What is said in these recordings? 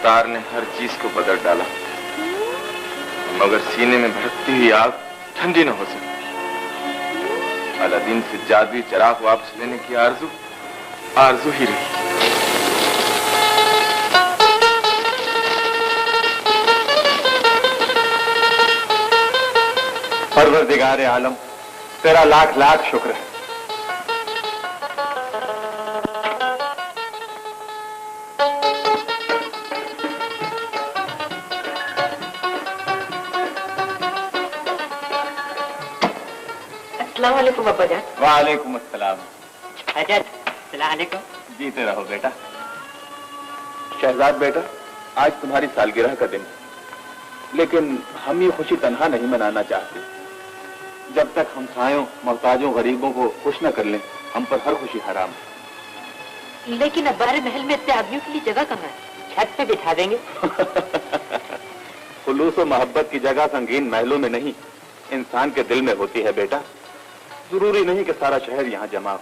रफ्तार ने हर चीज को बदल डाला, मगर सीने में भड़कती हुई आग ठंडी न हो सकी। अलादीन से जादुई चिराग वापस लेने की आरज़ू ही रही। परवरदिगार आलम, तेरा लाख लाख शुक्र है। अस्सलाम वालेकुम अब्बा जान। वालेकुम अस्सलाम। अस्सलाम वालेकुम। जीते रहो बेटा। शहजाद बेटा, आज तुम्हारी सालगिरह का दिन है, लेकिन हम ये खुशी तन्हा नहीं मनाना चाहते। जब तक हम सायों, मोहताजों, गरीबों को खुश न कर लें, हम पर हर खुशी हराम है। लेकिन अब्बारे महल में इतने आदमियों के लिए जगह कहाँ है? छत पे बिठा देंगे। खुलूस और मोहब्बत की जगह संगीन महलों में नहीं, इंसान के दिल में होती है बेटा। जरूरी नहीं कि सारा शहर यहाँ जमा हो,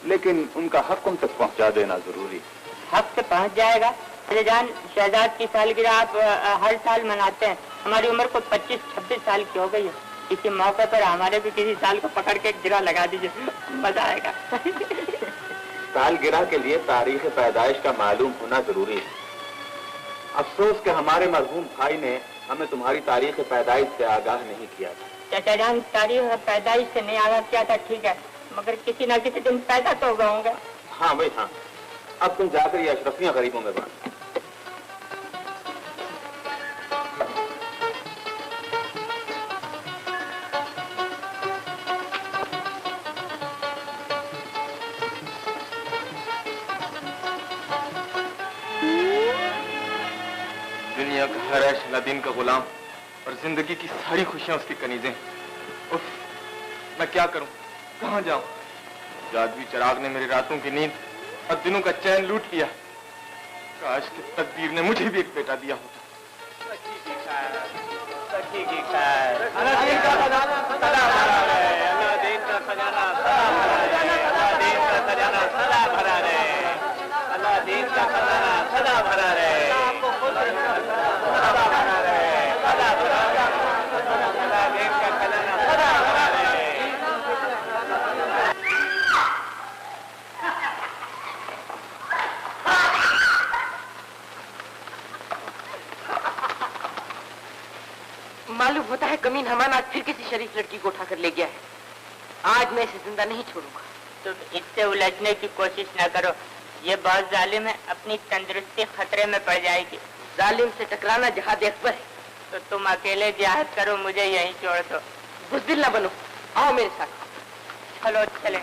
लेकिन उनका हक उन तक पहुँचा देना जरूरी। हक से पहुँच जाएगा। अरे जान, शहजाद की सालगिरह आप हर साल मनाते हैं। हमारी उम्र को 25-26 साल की हो गई है। इसी मौके पर हमारे भी किसी साल को पकड़ के गिरा लगा दीजिए, मजा आएगा। सालगिरह के लिए तारीख पैदाइश का मालूम होना जरूरी है। अफसोस कि हमारे मरहूम भाई ने हमें तुम्हारी तारीख पैदाइश से आगाह नहीं किया था। चाचा जान, तारीख पैदाइश से नहीं आगाह किया था, ठीक है, मगर किसी न किसी दिन पैदा तो होगा होंगे। हाँ भाई हाँ। अब तुम जाकर ये अशरफियां गरीबों में बांट। दुनिया का हर ऐश अलादीन का गुलाम और जिंदगी की सारी खुशियां उसकी कनीजें। उफ, मैं क्या करूं, कहां जाऊं? जादुई चिराग ने मेरी रातों की नींद और दिनों का चैन लूट लिया। काश कि तकदीर ने मुझे भी एक बेटा दिया होता। मालूम होता है कमीन हमान आज फिर किसी शरीफ लड़की को उठाकर ले गया है। आज मैं इसे जिंदा नहीं छोड़ूंगा। तुम इससे उलझने की कोशिश न करो, ये बहुत जालिम है, अपनी तंदुरुस्ती खतरे में पड़ जाएगी। जालिम से टकराना जहाद अकबर है। तो तुम अकेले जिहाद करो, मुझे यहीं छोड़ दो। बुज़दिल न बनो, आओ मेरे साथ। चलो चले।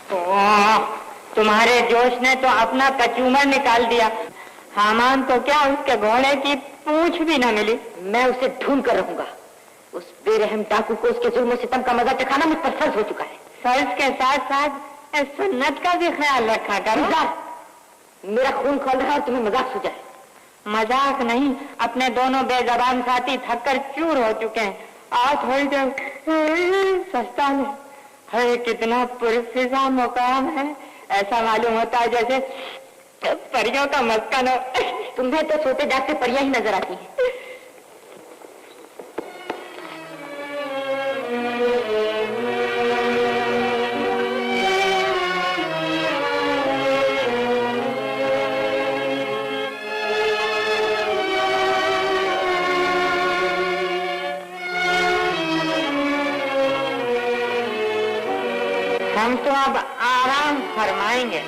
तुम्हारे जोश ने तो अपना कचूमर निकाल दिया। हामान तो क्या, उसके घोड़े की पूंछ भी न मिली। मैं उसे ढूंढ कर रहूंगा। उस बेरहम डाकू को उसके जुल्म सितम का मजा चखाना मुझ पर फर्ज हो चुका है। फर्ज के साथ साथ सुन्नत का भी ख्याल रखा करो। मेरा खून खोल रहा है और तुम्हें मजाक सूझा है। मजाक नहीं, अपने दोनों बेजबान साथी थककर चूर हो चुके हैं। आज थोड़ी देर सस्ता ले। है कितना पुरफिजा मुकाम है, ऐसा मालूम होता है जैसे परियों का मस्कन हो। तुम्हें तो सोते जागते परियां ही नजर आती हैं। हम तो अब आराम फरमाएंगे।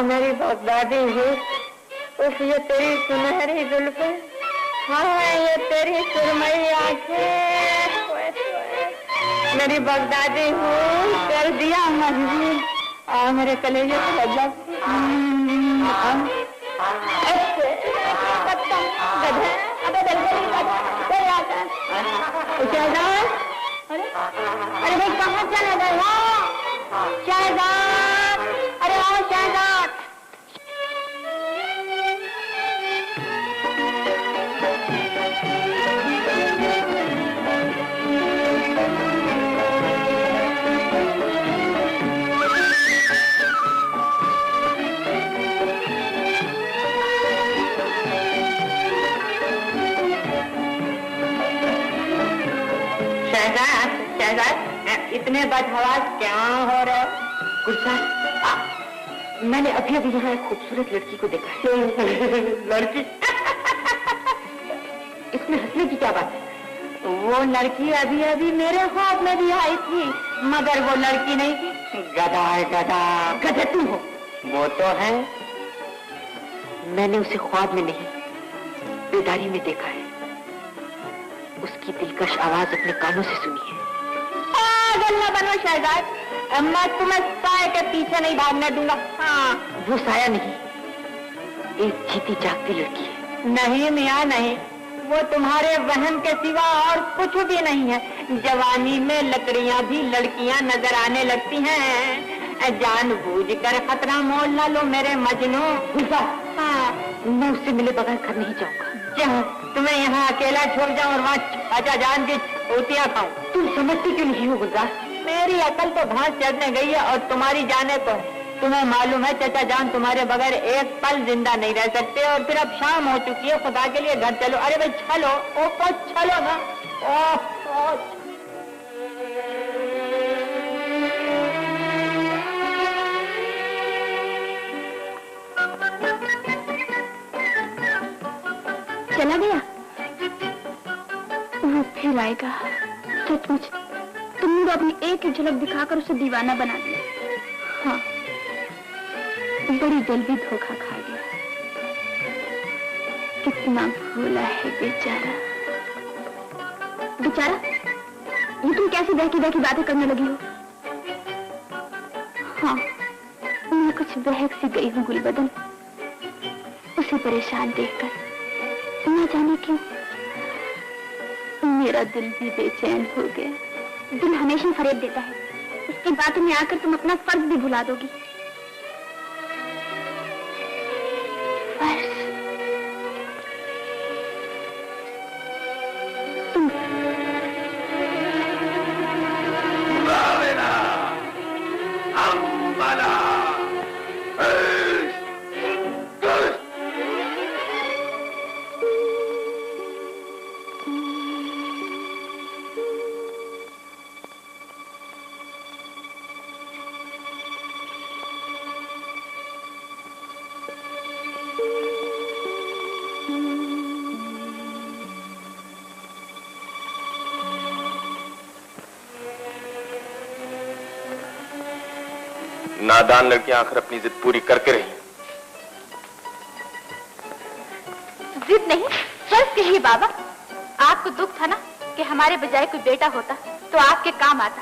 मेरी बगदादी है, उफ ये तेरी सुनहरी जुल्फें, हाँ ये तेरी सुरमई आंखें, मेरी बगदादी हो कर दिया मंजूर, आ मेरे कलेजे को लगा अरे भाई कहाँ चले गए? शहजाद, अरे आओ शहजाद। इतने बदहवास क्यों हो रहे हो? गुलजार, मैंने अभी अभी यहाँ एक खूबसूरत लड़की को देखा है। लड़की? इसमें हंसने की क्या बात है? वो लड़की अभी अभी मेरे ख्वाब में भी आई थी, मगर वो लड़की नहीं थी। गधा है गधा। गधा तुम हो? वो तो है। मैंने उसे ख्वाब में नहीं, बेदारी में देखा है। उसकी दिलकश आवाज अपने कानों से सुनी है। गल्ला बनो शहजाद, मैं तुम्हें साया के पीछे नहीं भागने दूंगा। हाँ, वो साया नहीं, एक जीती जागती लड़की है। नहीं मियाँ नहीं, वो तुम्हारे वहम के सिवा और कुछ भी नहीं है। जवानी में लकड़ियां भी लड़कियां नजर आने लगती हैं। जानबूझकर खतरा मोल ना लो मेरे मजनू। हाँ, मैं उससे मिले बगैर घर नहीं जाऊंगा। तुम्हें यहाँ अकेला छोड़ जाऊं और वहाँ चाचा जान की रोटियां खाऊं? तुम समझती क्यों नहीं हो गुलजार? मेरी अकल तो घास चढ़ने गई है और तुम्हारी जाने को है। तुम्हें मालूम है चाचा जान तुम्हारे बगैर एक पल जिंदा नहीं रह सकते। और फिर अब शाम हो चुकी है, खुदा के लिए घर चलो। अरे भाई चलो, ओ चलो ना। ओ चला गया? वो फिर आएगा। सचमुच तुमने तो अपनी एक ही झलक दिखाकर उसे दीवाना बना दिया। हाँ, बड़ी जल्दी धोखा खा गया। कितना भोला है बेचारा। बेचारा, ये तुम कैसी बहकी बहकी बातें करने लगी हो? हाँ, मैं कुछ बहक सी गई हूँ गुलबदन, उसे परेशान देखकर। न जाने क्यों मेरा दिल भी बेचैन हो गया। दिल हमेशा फरेब देता है, उसकी बातों में आकर तुम अपना फर्ज भी भुला दोगी। फर्ज? तुम नादान लड़कियां आखिर अपनी जिद पूरी करके रही। जिद नहीं, फर्ज कहिए बाबा। आपको दुख था ना कि हमारे बजाय कोई बेटा होता तो आपके काम आता।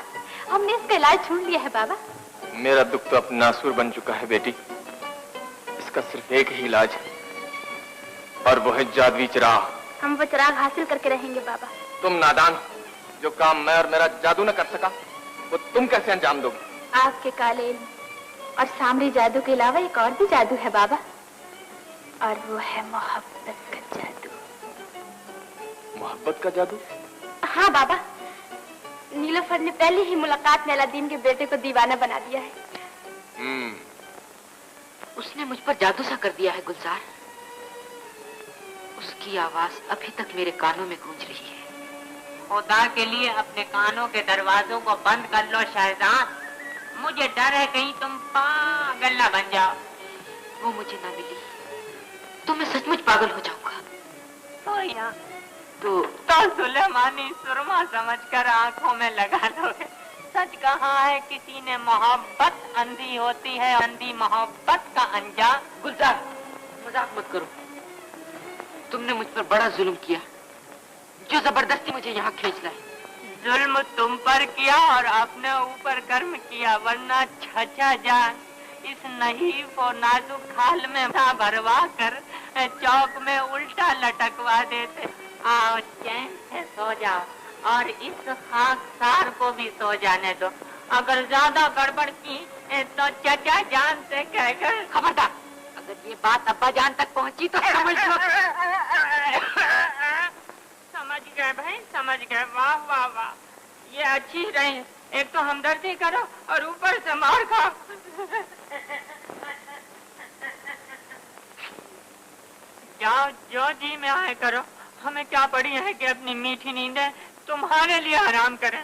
हमने इसका इलाज ढूंढ लिया है बाबा। मेरा दुख तो अब नासूर बन चुका है बेटी। इसका सिर्फ एक ही इलाज है और वो है जादुई चिराग। हम वो चिराग हासिल करके रहेंगे बाबा। तुम नादान, जो काम मैं और मेरा जादू न कर सका वो तुम कैसे अंजाम दोगे? आपके काले इल्म और सामरी जादू के अलावा एक और भी जादू है बाबा, और वो है मोहब्बत का जादू। मोहब्बत का जादू? हाँ बाबा, नीलोफर ने पहली ही मुलाकात में अलादीन के बेटे को दीवाना बना दिया है। उसने मुझ पर जादू सा कर दिया है गुलजार। उसकी आवाज अभी तक मेरे कानों में गूंज रही है। खुदा के लिए अपने कानों के दरवाजों को बंद कर लो शहजाद। मुझे डर है कहीं तुम पागल ना बन जाओ। वो मुझे ना मिली तो मैं सचमुच पागल हो जाऊंगा। तो सुलेमानी सुरमा समझकर आंखों में लगा लोगे। सच कहा है किसी ने, मोहब्बत अंधी होती है, अंधी मोहब्बत का अंजाम। गुलजार, मजाक मत करो। तुमने मुझ पर बड़ा जुल्म किया, जो जबरदस्ती मुझे यहाँ खींच लाए। जुल्म तुम पर किया और अपने ऊपर कर्म किया, वरना छचा जान इस नहीफ और नाजुक खाल में भरवा कर चौक में उल्टा लटकवा देते। आओ चैन से सो जाओ और इस खाकसार को भी सो जाने दो। अगर ज्यादा गड़बड़ की तो चाचा जान से कहकर। खबरदार, अगर ये बात अब्बा जान तक पहुंची तो समझ लो। समझ गए भाई, समझ गए। वाह वाह वाह, ये अच्छी रही। एक तो हमदर्दी करो और ऊपर से मार खाओ। जाओ, जो जी में आए करो। हमें क्या पड़ी है कि अपनी मीठी नींदें तुम्हारे लिए आराम करें।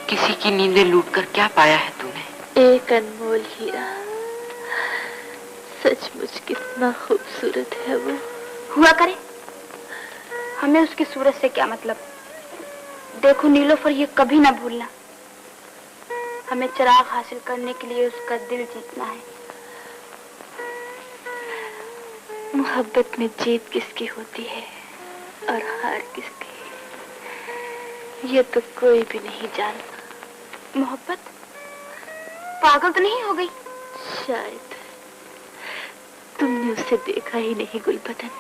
किसी की नींदें लूटकर क्या पाया है तूने? एक अनमोल हीरा। सचमुच कितना खूबसूरत है वो। हुआ करे, हमें उसकी सूरत से क्या मतलब। देखो नीलोफर, ये कभी ना भूलना, हमें चिराग हासिल करने के लिए उसका दिल जीतना है। मोहब्बत में जीत किसकी होती है और हार किसकी, ये तो कोई भी नहीं जानता। मोहब्बत पागल तो नहीं हो गई? शायद तुमने उसे देखा ही नहीं गुलबदन।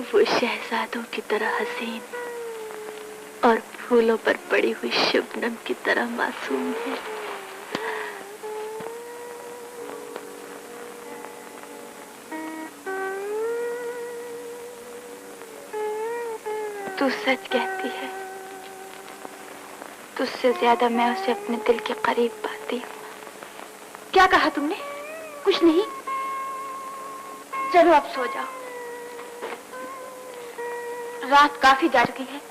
वो शहजादों की तरह हसीन और फूलों पर पड़ी हुई शबनम की तरह मासूम है। तू सच कहती है, तुझसे ज्यादा मैं उसे अपने दिल के करीब पाती हूँ। क्या कहा तुमने? कुछ नहीं। चलो अब सो जाओ, रात काफी जा चुकी है।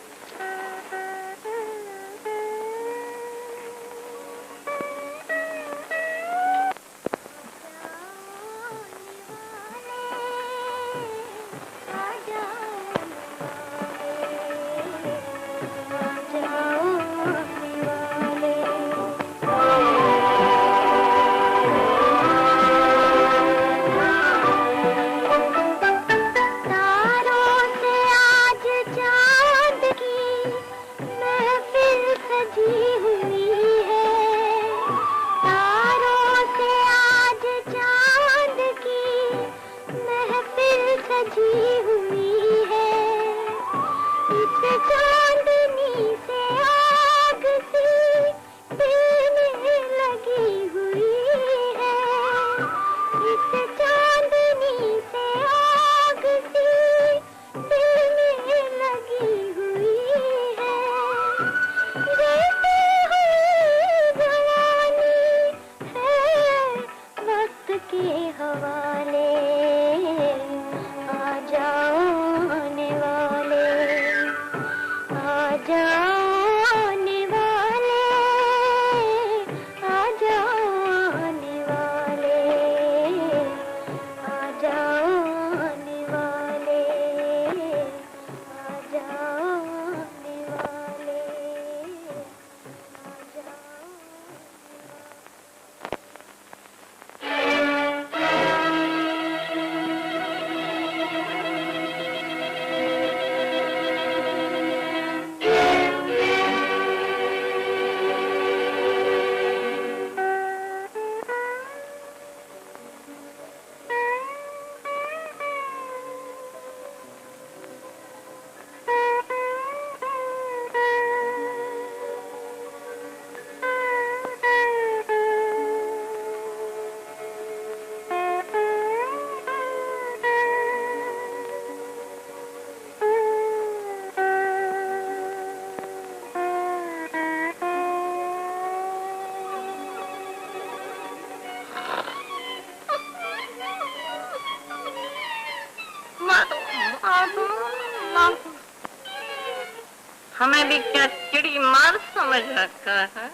हमें भी क्या चिड़ी मार समझ रखा है?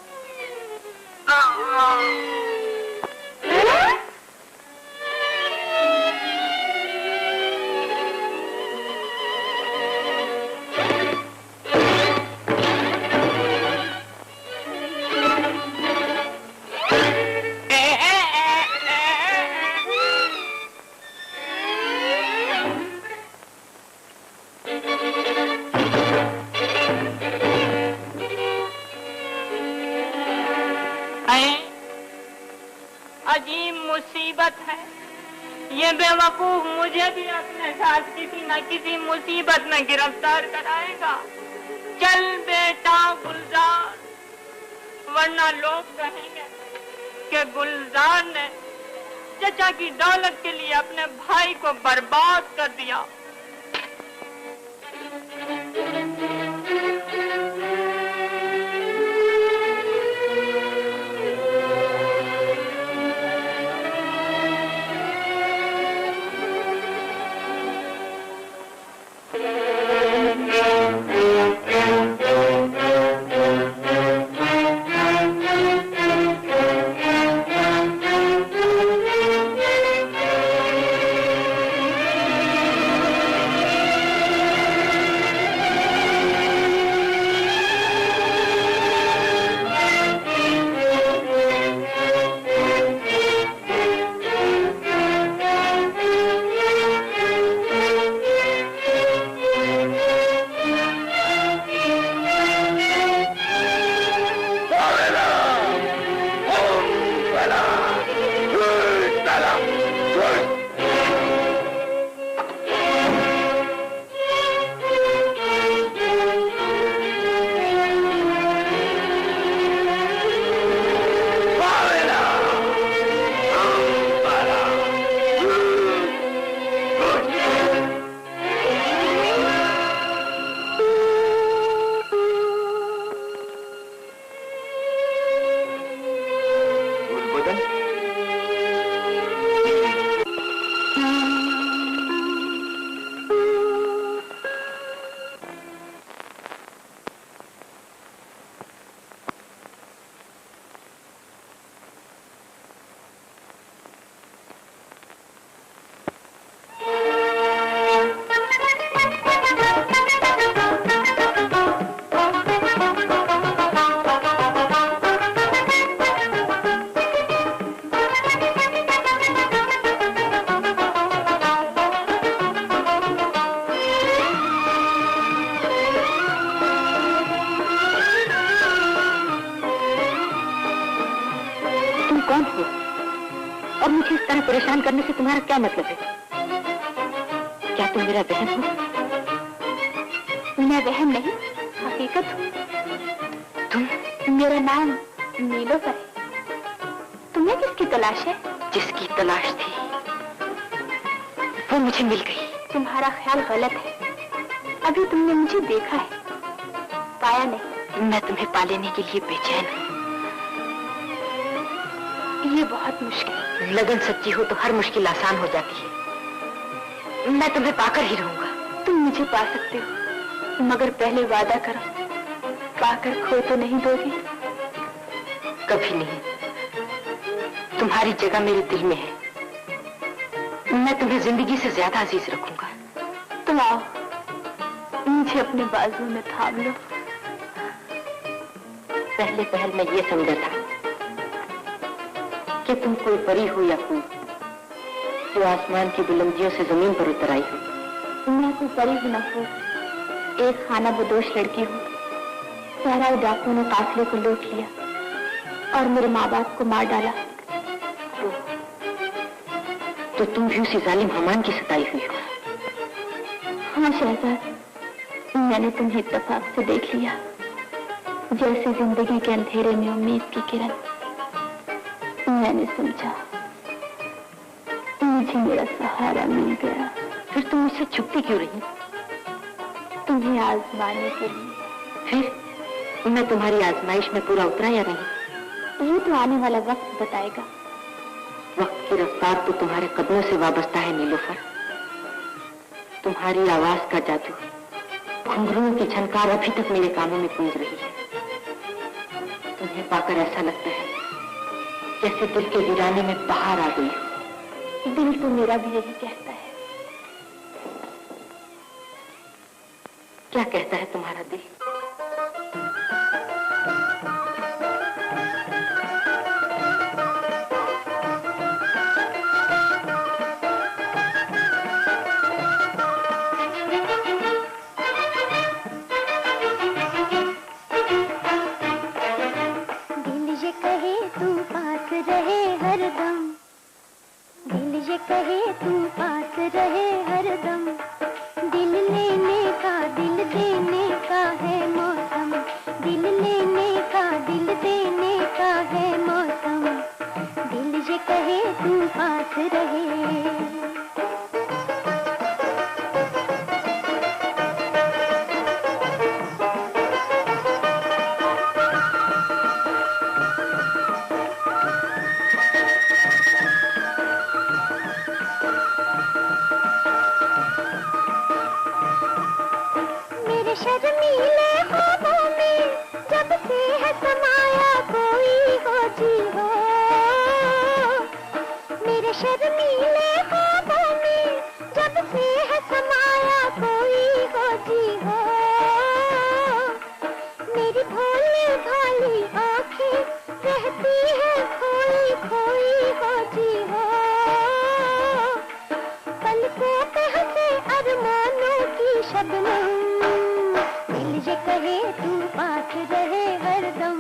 अजीब मुसीबत है ये, बेवकूफ मुझे भी अपने साथ किसी न किसी मुसीबत में गिरफ्तार कराएगा। चल बेटा गुलजार, वरना लोग कहेंगे कि गुलजार ने चचा की दौलत के लिए अपने भाई को बर्बाद कर दिया। परेशान करने से तुम्हारा क्या मतलब है? क्या तुम मेरा बहन हो? मैं बहन नहीं, हकीकत हूँ। तुम? मेरा नाम नीलोफर है। तुम्हें किसकी तलाश है? जिसकी तलाश थी वो मुझे मिल गई। तुम्हारा ख्याल गलत है। अभी तुमने मुझे देखा है, पाया नहीं। मैं तुम्हें पा लेने के लिए बेचैन हूँ। ये बहुत मुश्किल। लगन सच्ची हो तो हर मुश्किल आसान हो जाती है। मैं तुम्हें पाकर ही रहूंगा। तुम मुझे पा सकते हो, मगर पहले वादा करो, पाकर खो तो नहीं दोगे? कभी नहीं। तुम्हारी जगह मेरे दिल में है। मैं तुम्हें जिंदगी से ज्यादा अजीज रखूंगा। तुम आओ, मुझे अपने बाजू में थाम लो। पहले पहल मैं ये समझा था कि तुम कोई परी हो या फूल जो आसमान की बुलंदियों से जमीन पर उतर आई हो। मैं कोई परी हूं ना फूल, एक खाना बदोश लड़की हूँ। सहरा डाकुओं ने काफिले को लूट लिया और मेरे माँ बाप को मार डाला। तो तुम भी उसी जालिम हमान की सताई हुई हो। हाँ शहजाद, मैंने तुम्हें इत्तेफाक से देख लिया, जैसे जिंदगी के अंधेरे में उम्मीद की किरण। मैंने समझा मुझे मेरा सहारा मिल गया। फिर तुम मुझसे छुपती क्यों रही? तुम्हें आजमाने के लिए। फिर मैं तुम्हारी आजमाइश में पूरा उतरा या नहीं? ये तो आने वाला वक्त बताएगा। वक्त की रफ्तार तो तुम्हारे कदमों से वाबस्ता है नीलोफर। तुम्हारी आवाज का जादू घुंघरुओं की झनकार अभी तक मेरे कानों में गूंज रही है। तुम्हें पाकर ऐसा लगता है जैसे दिल के वीराने में बाहर आ गई हो। दिल तो मेरा भी यही कहता है। क्या कहता है तुम्हारा दिल? दिल ये कहे तू पास रहे हरदम, दिल ये कहे तू पास रहे हरदम, दिल लेने का दिल देने का है मौसम, दिल लेने का दिल देने का है मौसम, दिल ये कहे तू पास रहे। शर्मीले ख्वाबों में जब से है समाया कोई हो जी हो, मेरे शर्मीले ख्वाबों में जब से है समाया कोई हो जी हो, मेरी भोली भाली आंखें रहती है खोई खोई हो जी हो, पलकों पे हंसे अरमानों की शबनम, ये कहे तू पास रहे हरदम,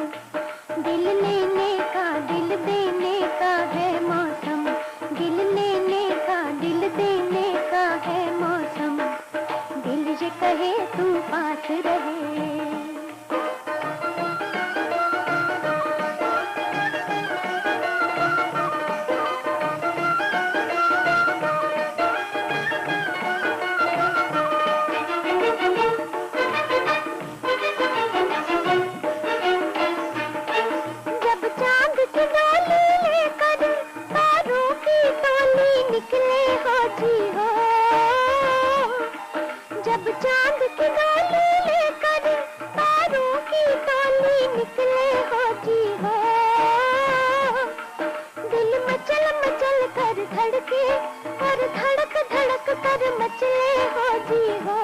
दिल लेने का दिल देने का है मौसम, दिल लेने का दिल देने का है मौसम, दिल ये कहे तू पास रहे। निकले हो जी हो, जब चांद की डोली लेकर तारों की टोली निकले हो जी हो, दिल मचल मचल कर धड़के और धड़क धड़क कर मचले हो जी हो,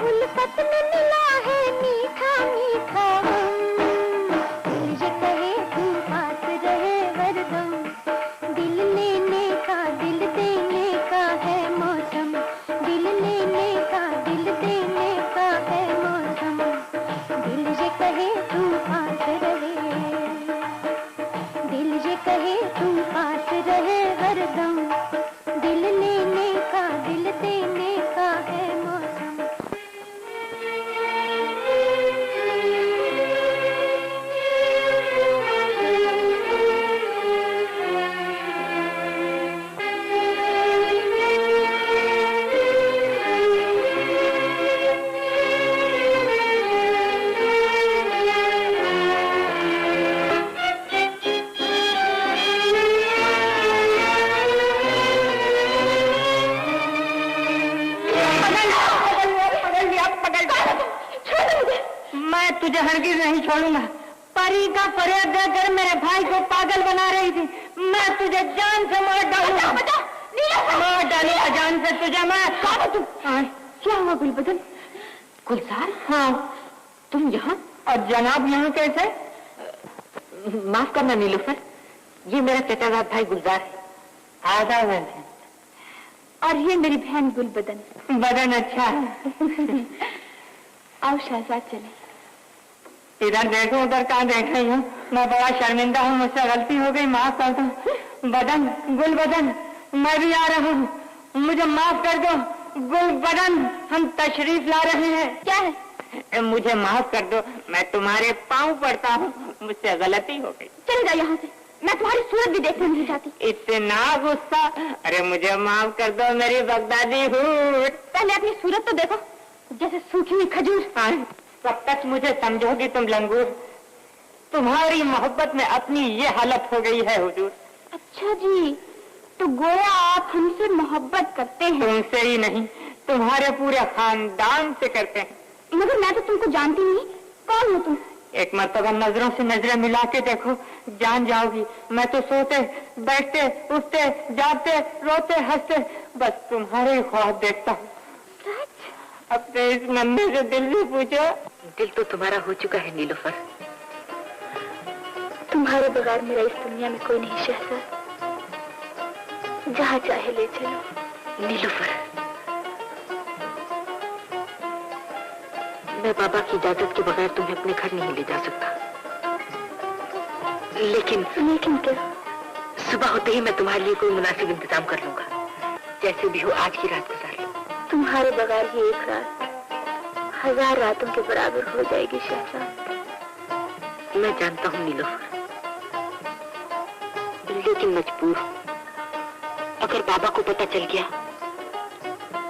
उल्फत में मिला है मीठा मीठा दिल ये कहे तू पास रहे हरदम, दिल लेने का दिल देने का है मौसम, दिल लेने का दिल देने का है मौसम, दिल ये कहे तू पास रहे, दिल ये कहे तू पास रहे हरदम, दिल लेने का दिल देने का है मौसम। तुझे हरगिज नहीं छोड़ूंगा। परी का फरियाद देकर मेरे भाई को पागल बना रही थी, मैं तुझे जान से मार डालूंगा, मार डालूंगा जान से तुझे मैं। क्या हुआ गुलबदन? गुलजार? हाँ, तुम यहाँ और जनाब यहाँ कैसे? माफ करना नीलूफर, ये मेरा चचाजाद भाई गुलजार है। आदाब है। और ये मेरी बहन गुलबदन। बदन अच्छा है। आओ शहजाद चले। इधर देखो उधर कहाँ देख रही हूँ, मैं बड़ा शर्मिंदा हूँ, मुझसे गलती हो गई, माफ कर दो। बदन, गुलबदन, मैं भी आ रहा हूँ, मुझे माफ कर दो। गुलबदन, हम तशरीफ ला रहे हैं। क्या है? मुझे माफ कर दो, मैं तुम्हारे पाँव पड़ता हूँ, मुझसे गलती हो गई। चले जाओ यहाँ से, मैं तुम्हारी सूरत भी देखना नहीं चाहती। इतना गुस्सा? अरे मुझे माफ कर दो मेरी बगदादी हूँ। पहले अपनी सूरत तो देखो, जैसे सूखी हुई खजूर। कब तक मुझे समझोगी तुम लंगूर? तुम्हारी मोहब्बत में अपनी ये हालत हो गई है हुजूर। अच्छा जी, तो गोया आप हमसे मोहब्बत करते हैं? तुमसे ही नहीं, तुम्हारे पूरे खानदान से करते हैं। मगर मैं तो तुमको जानती नहीं, कौन हो तुम? एक मर्तबा नजरों से नजरें मिला के देखो, जान जाओगी। मैं तो सोते बैठते उठते जागते रोते हंसते बस तुम्हारे ही ख्वाब देखता हूँ। अपने इस नन्हे से दिल से पूछो। दिल तो तुम्हारा हो चुका है नीलोफर। तुम्हारे बगैर मेरा इस दुनिया में कोई नहीं शहजाद। जहाँ चाहे ले चलो। नीलोफर, मैं बाबा की इजाजत के बगैर तुम्हें अपने घर नहीं ले जा सकता। लेकिन क्या? सुबह होते ही मैं तुम्हारे लिए कोई मुनासिब इंतजाम कर लूंगा। जैसे भी हो आज की रात गुजार लो। तुम्हारे बगैर ही एक रात 1000 रातों के बराबर हो जाएगी शहजाद। मैं जानता हूँ नीलोफर, लेकिन मजबूर हूँ। अगर बाबा को पता चल गया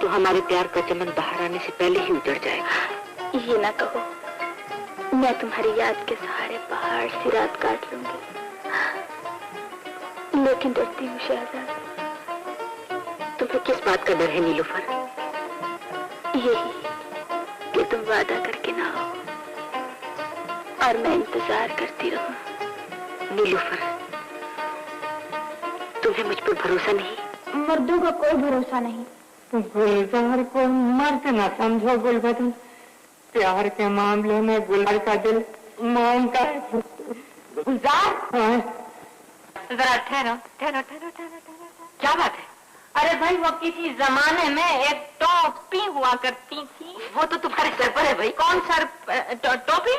तो हमारे प्यार का चमन बाहर आने से पहले ही उजड़ जाएगा। ये ना कहो, मैं तुम्हारी याद के सहारे पहाड़ सी रात काट लूंगी। लेकिन डरती हूँ शहजाद। तुम्हें किस बात का डर है नीलोफर? यही कि तुम वादा करके ना हो और मैं इंतजार करती रहूं। नीलोफर, तुम्हें मुझ पर भरोसा नहीं? मर्दों का कोई भरोसा नहीं। गुलजार को मर्द न समझो गुलबदन। प्यार के मामले में गुलजार का दिल मांगता है। गुलजार, हाँ? जरा ठहरो। क्या बात है? अरे भाई, वो किसी जमाने में एक टोपी हुआ करती थी। वो तो तुम्हारे सर पर है भाई। कौन सर? टोपी?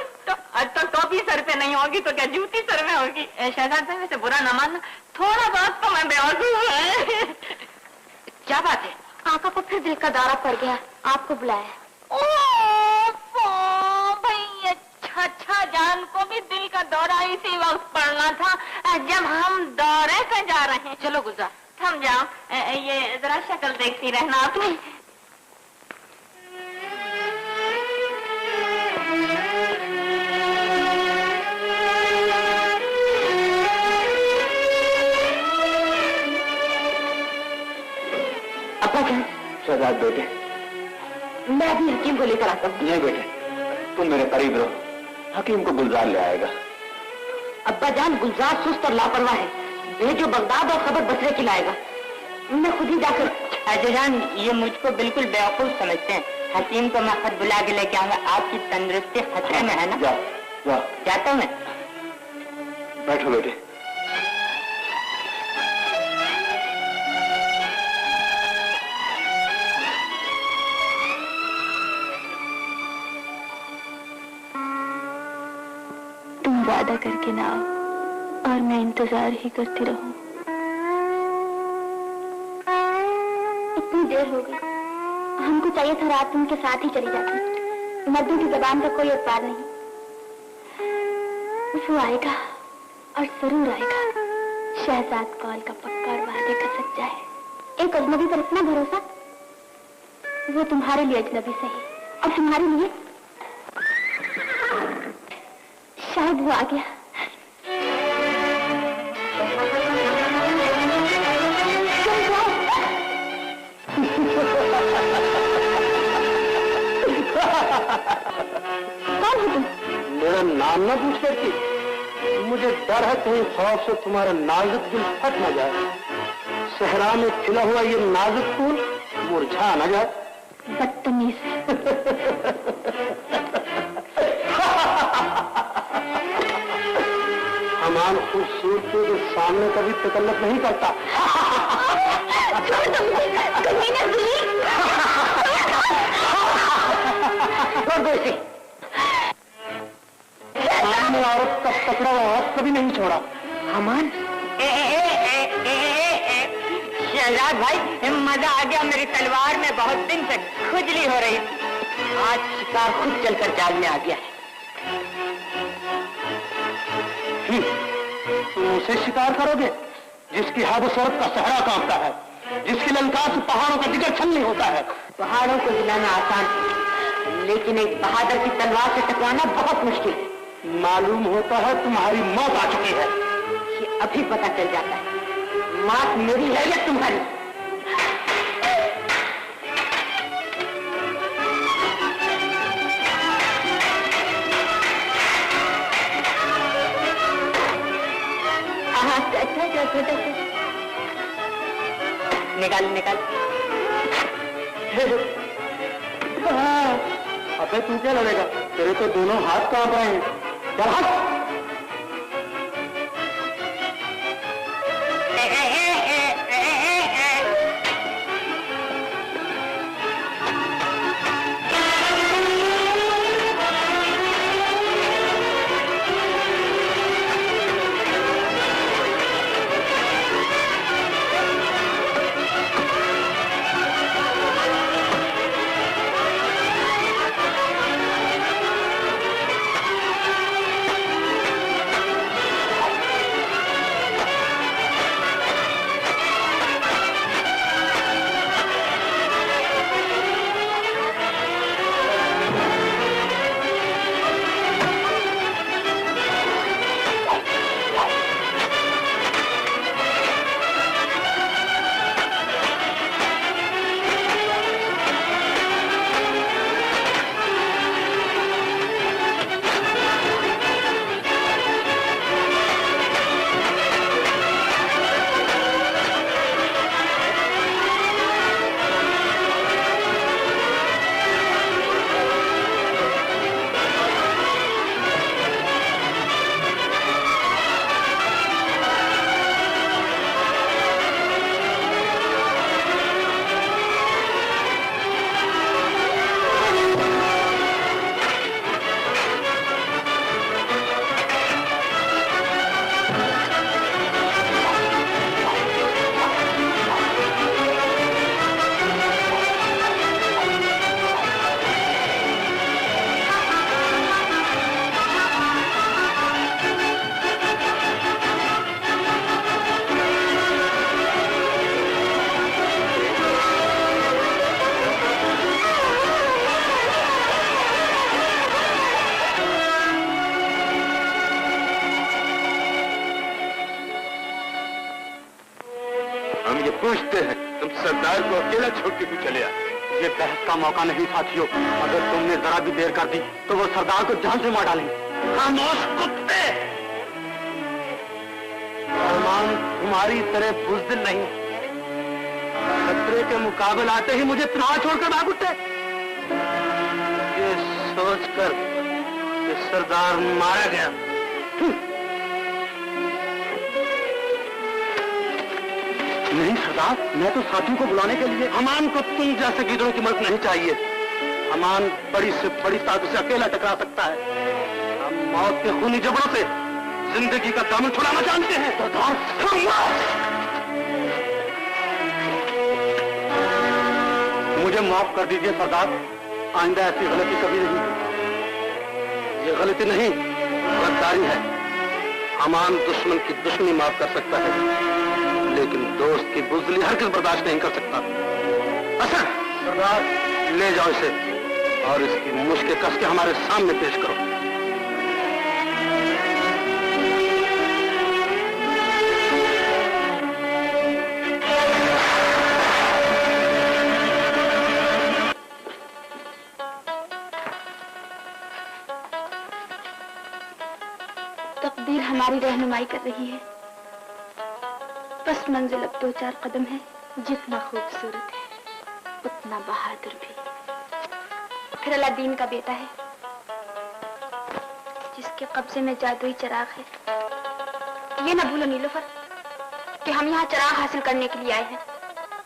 टोपी सर पे नहीं होगी तो क्या जूती सर में होगी? शहजाद भाई, वैसे बुरा ना मानना, थोड़ा बहुत तो मैं बेवकूफ हूँ। क्या बात है? आका को फिर दिल का दौरा पड़ गया, आपको बुलाया। भाई, अच्छा जान को भी दिल का दौरा इसी वक्त पड़ना था जब हम दौरे पे जा रहे हैं। चलो गुलजार, थम जाओ, ये जरा शक्ल देखती रहना अपनी। शहजाद बेटे, मैं अभी हकीम को लेकर आता हूँ। नहीं बेटे, तुम मेरे करीब रहो, हकीम को गुलजार ले आएगा। अब्बा जान, गुलजार सुस्त और लापरवाह है। भेजो बगदाद और खबर बसरे की लाएगा। मैं खुद ही जाकर। अजजान, ये मुझको बिल्कुल बेवकूफ समझते हैं। हकीम को मैं खुद बुला के लेके आऊंगा। आपकी तंदुरुस्ती खतरे में है ना? जाओ जाता हूँ मैं। बैठो बेटे। वादा करके ना आओ और मैं इंतजार ही करती रहूं। इतनी देर हो गई, हमको चाहिए था रात उनके साथ ही चली जाती। मर्दों की जबान का कोई उत्पाद नहीं। वो आएगा और जरूर आएगा। शहजाद कौल का पक्का और वादे का सच्चा है। एक अजनबी पर इतना भरोसा, वो तुम्हारे लिए अजनबी सही और तुम्हारे लिए शायद वो आ गया। कौन हो तुम? मेरा नाम ना पूछ सकती? मुझे डर है कहीं खौफ से तुम्हारा नाजुक दिल फट न जाए। सहरा में खिला हुआ ये नाजुक फूल मुरझा न जाए। बदतमीज। हमाम खूबसूरती के सामने कभी तकल्लुफ नहीं करता। सामने औरत का पकड़ा हुआ हाथ कभी नहीं छोड़ा। अमान, शहजाद भाई, मजा आ गया। मेरी तलवार में बहुत दिन से खुजली हो रही। आज शिकार खुद चलकर जाल में आ गया है। तुम उसे शिकार करोगे जिसकी हद शरत का सहरा कांपता है, जिसकी ललकार से पहाड़ों का जिगर छलनी होता है। पहाड़ों को हिलाना आसान, लेकिन एक बहादुर की तलवार से टकराना बहुत मुश्किल है। मालूम होता है तुम्हारी मौत आ चुकी है। ये अभी पता चल जाता है। मौत मेरी है या तुम्हारी? निकाल निकाल। अबे तू क्या लड़ेगा, तेरे तो दोनों हाथ कांप रहे हैं। चल हट। पूछते हैं, तुम सरदार को अकेला छोड़ के क्यों चले आए? ये बहस का मौका नहीं साथियों, अगर तुमने जरा भी देर कर दी तो वो सरदार को जान से मार डालेंगे। खामोश कुत्ते! अरमान तुम्हारी तरह बुज़दिल नहीं, खतरे के मुकाबले आते ही मुझे तनहा छोड़कर भाग उठते। ये सोचकर कि सरदार मारा गया। नहीं सरदार, मैं तो साथियों को बुलाने के लिए। अमान को तुम जैसे गिदड़ों की मदद नहीं चाहिए। अमान बड़ी से बड़ी ताकत से अकेला टकरा सकता है। हम मौत के खूनी जबड़ों से जिंदगी का दामन छुड़ाना जानते हैं। मुझे माफ कर दीजिए सरदार, आइंदा ऐसी गलती कभी नहीं। ये गलती नहीं, गद्दारी है। अमान दुश्मन की दुश्मनी माफ कर सकता है, लेकिन दोस्त की बुज़दिली हरगिज़ बर्दाश्त नहीं कर सकता। अच्छा सरदार, ले जाओ इसे और इसकी मुश्किल कस के हमारे सामने पेश करो। तकदीर हमारी रहनुमाई कर रही है। बस मंजिल अब 2-4 कदम है। जितना खूबसूरत है उतना बहादुर भी। फिर अलादीन का बेटा है, जिसके कब्जे में जादुई चिराग है। ये ना भूलो नीलोफर कि हम यहाँ चिराग हासिल करने के लिए आए हैं,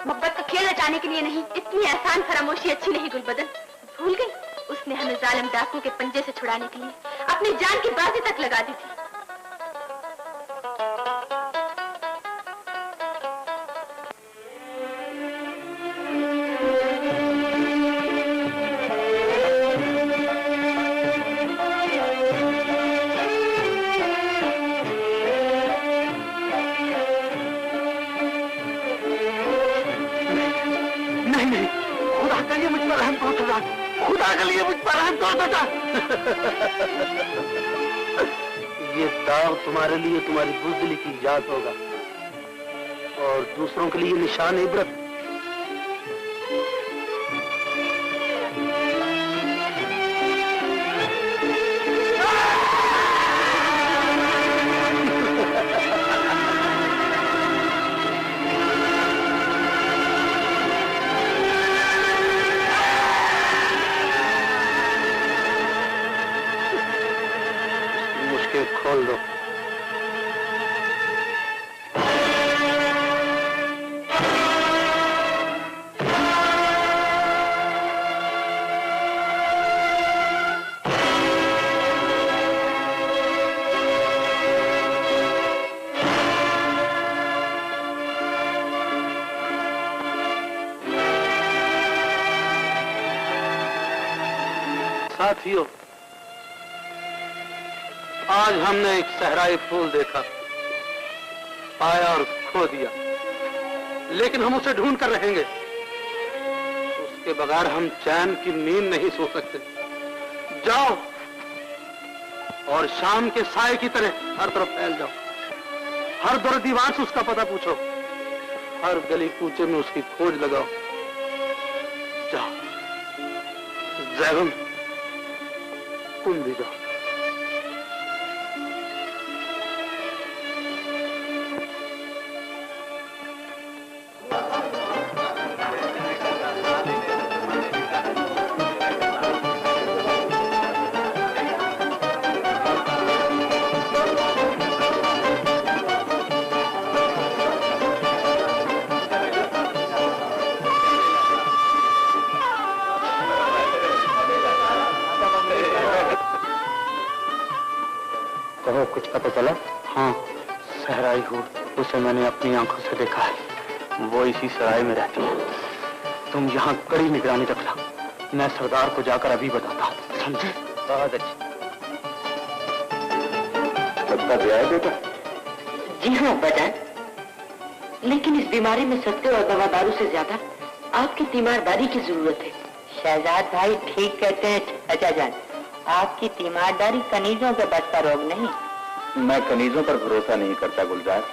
मोहब्बत का खेल रचाने के लिए नहीं। इतनी आसान फरामोशी अच्छी नहीं गुलबदन। भूल गई, उसने हमें जालिम डाकू के पंजे से छुड़ाने के लिए अपनी जान की बाजी तक लगा दी थी। खुदा के लिए मुझ पर रहम करो बेटा। ये दाग तुम्हारे लिए तुम्हारी बुज़दिली की याद होगा और दूसरों के लिए निशान इबरत। साथियों, आज हमने एक सहराई फूल देखा, पाया और खो दिया, लेकिन हम उसे ढूंढ कर रहेंगे। उसके बगैर हम चैन की नींद नहीं सो सकते। जाओ और शाम के साए की तरह हर तरफ फैल जाओ, हर दर दीवार से उसका पता पूछो, हर गली कूचे में उसकी खोज लगाओ। जाओ जैगम, तुम भी जाओ। कुछ पता चला? हाँ, सहराई हो, उसे मैंने अपनी आंखों से देखा है। वो इसी सराय में रहती है। तुम यहाँ कड़ी निगरानी रखना, मैं सरदार को जाकर अभी बताता हूँ, समझे? बहुत अच्छी। सत्ता दिया है बेटा? जी हाँ अब्बाजान, लेकिन इस बीमारी में सत्ते और दवादारू से ज्यादा आपकी तीमारदारी की जरूरत है। शहजाद भाई ठीक कहते हैं चाचा जान, आपकी तीमारदारी कनीजों के बस का रोग नहीं। मैं कनीजों पर भरोसा नहीं करता गुलजार,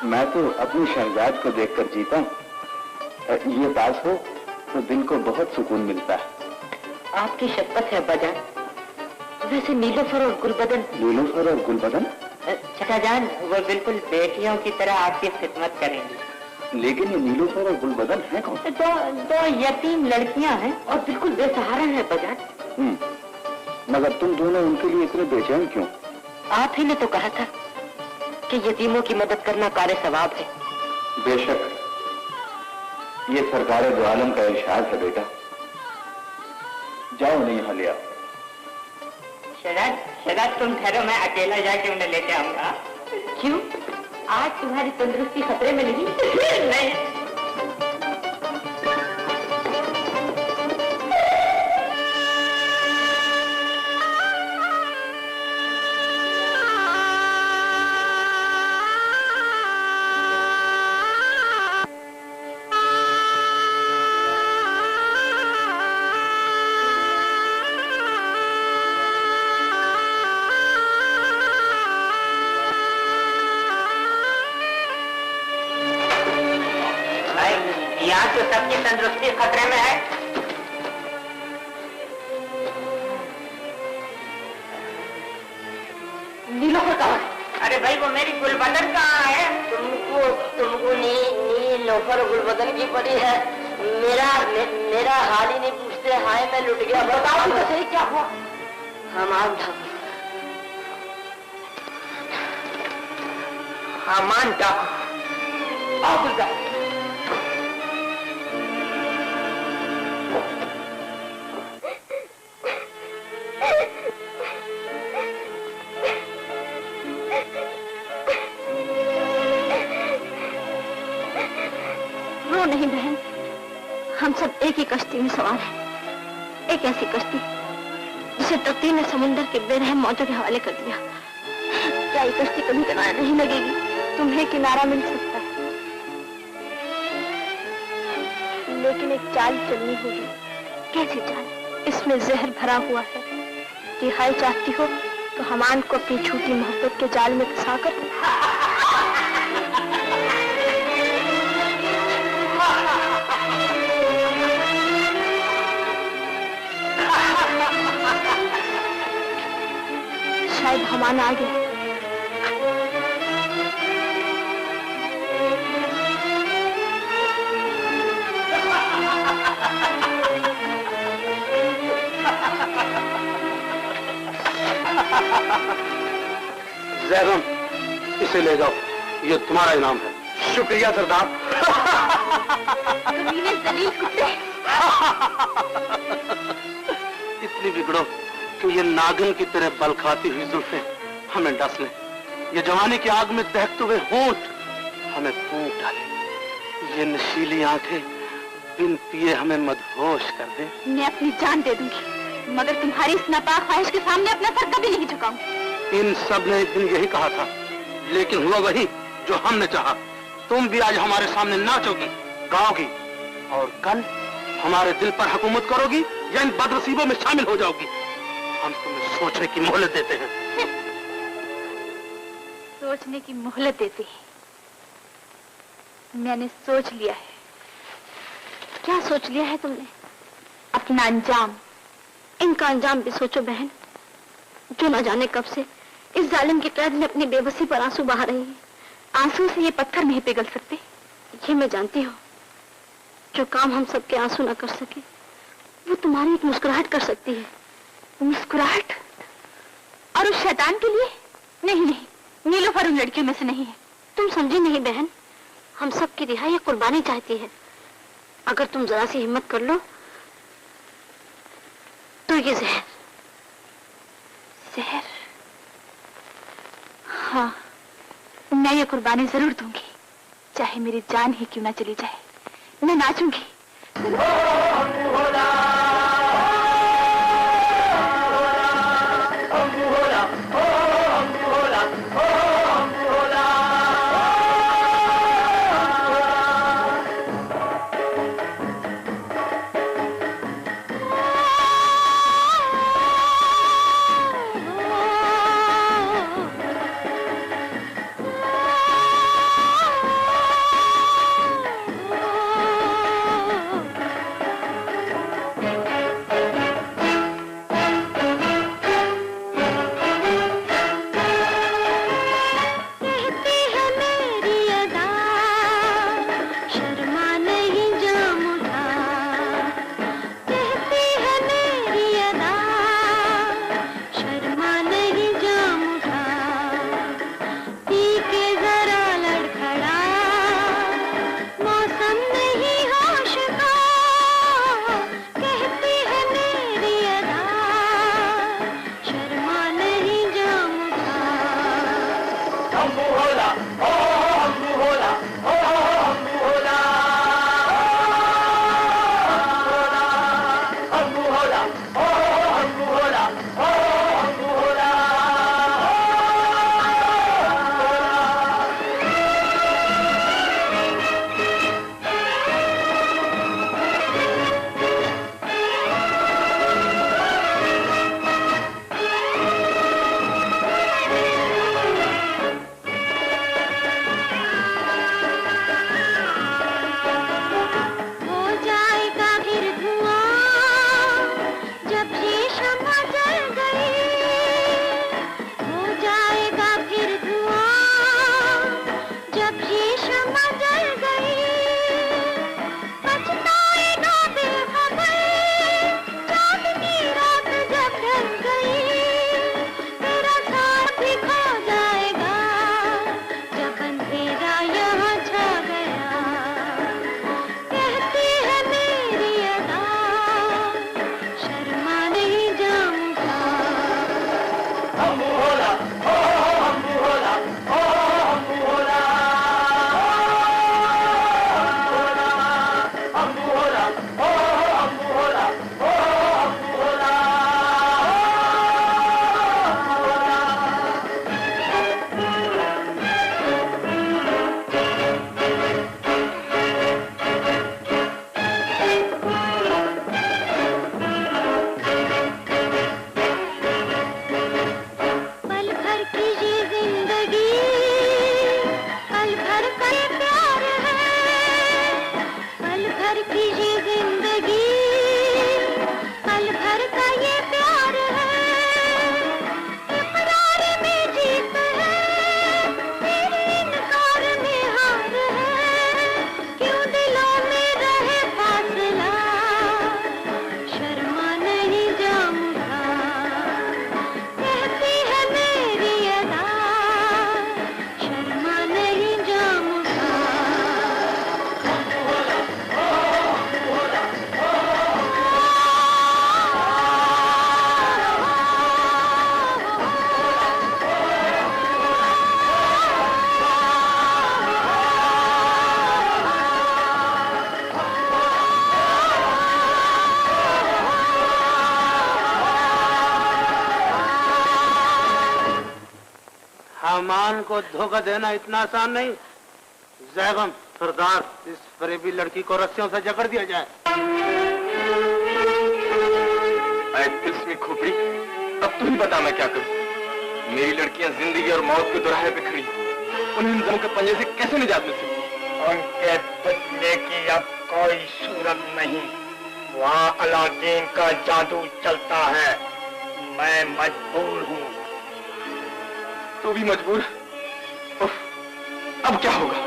मैं तो अपनी शहजाद को देखकर जीता हूँ। ये पास हो तो दिल को बहुत सुकून मिलता है। आपकी शपथ है अब्बाजान। वैसे नीलोफर और गुलबदन। नीलोफर और गुलबदन? चाचा जान, वो बिल्कुल बेटियों की तरह आपकी खिदमत करेंगी। लेकिन ये नीलोफर और गुलबदन है कौन? दो यतीम लड़कियां हैं और बिल्कुल बेसहारा है अब्बाजान। मगर तुम दोनों उनके लिए इतने बेचैन क्यों? आप ही ने तो कहा था कि यतीमों की मदद करना कार्य सवाब है। बेशक, ये सरकार दो आलम का इरशाद है बेटा। जाओ उन्हें यहाँ ले आओ। शहजाद तुम ठहरो, मैं अकेला जाके उन्हें लेके आऊंगा। क्यों? आज तुम्हारी तंदुरुस्ती खतरे में नहीं? नहीं। यहाँ तो सबकी तंदुरुस्ती खतरे में है। नीलोफर कहाँ है? अरे भाई वो मेरी गुलबदन कहाँ है? तुमको नीलोफर और गुलबदन की पड़ी है। मेरा हाल ही नहीं पूछते, हाय मैं लुट गया। बताओ तो सही क्या हुआ? हमान ठाकुर। हमान ठाकुर। आओ गुलजार। रो नहीं बहन, हम सब एक ही कश्ती में सवार हैं। एक ऐसी कश्ती जिसे तकदीर ने समुंदर के बेरहम मौजों के हवाले कर दिया। क्या ये कश्ती कभी किनारे नहीं लगेगी? तुम्हें किनारा मिल सकता है, लेकिन एक चाल चलनी होगी। कैसी चाल? इसमें जहर भरा हुआ है। रिहाई चाहती हो तो हमान को अपनी झूठी मोहब्बत के जाल में फंसाकर शायद हमान आ गया। जैगम, इसे ले जाओ, ये तुम्हारा इनाम है। शुक्रिया सरदार। जलील कुत्ते। इतनी बिगड़ो कि ये नागिन की तरह बल खाती हुई जुल्फें हमें डस लें, ये जवानी की आग में दहकते हुए होंठ हमें फूंक डाले, ये नशीली आंखें बिन पिए हमें मदहोश कर दे। मैं अपनी जान दे दूंगी, मगर तुम्हारी इस नापाक ख्वाहिश के सामने अपना सर कभी नहीं झुकाऊंगी। इन सब ने एक दिन यही कहा था, लेकिन हुआ वही जो हमने चाहा। तुम भी आज हमारे सामने नाचोगी, गाओगी और कल हमारे दिल पर हुकूमत करोगी या इन बदनसीबों में शामिल हो जाओगी। हम तुम्हें सोचने की मोहलत देते हैं। सोचने की मोहलत देते हैं? मैंने सोच लिया है। क्या सोच लिया है तुमने? अपना अंजाम। इनका अंजाम भी सोचो बहन, जो न जाने कब से इस जालिम की कैद में अपनी बेबसी पर आंसू बहा रही है। आंसू से ये पत्थर नहीं पिघल सकते। ये मैं जानती हूँ। जो काम हम सबके आंसू न कर सके, वो तुम्हारी एक मुस्कुराहट कर सकती है। मुस्कुराहट? और उस शैतान के लिए? नहीं नहीं, नीलोफर उन लड़कियों में से नहीं है। तुम समझी नहीं बहन, हम सब की रिहाई कुर्बानी चाहती है। अगर तुम जरा सी हिम्मत कर लो तो ये जहर। जहर? हाँ, मैं ये कुर्बानी जरूर दूंगी, चाहे मेरी जान ही क्यों ना चली जाए। मैं नाचूंगी। अमान को धोखा देना इतना आसान नहीं। जैगम सरदार, इस फरेबी लड़की को रस्सियों से जकड़ दिया जाए। तिलस्मी खोपड़ी, अब तू ही बता मैं क्या करूं। मेरी लड़कियां जिंदगी और मौत के दोराहे पे खड़ी, उन्हें इन जमों के पंजे से कैसे निजात मिल सकती? उनके बचने की अब कोई सूरत नहीं। वहाँ अलादीन का जादू चलता है। मैं मजबूर हूँ। तू भी मजबूर? उफ, अब क्या होगा?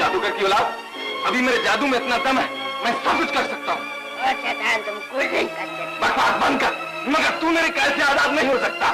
जादूगर की औलाद, अभी मेरे जादू में इतना दम है, मैं सब कुछ कर सकता हूँ। तुम कुछ नहीं कर सकते। बकवास बंद कर, मगर तू मेरे कैद से आजाद नहीं हो सकता।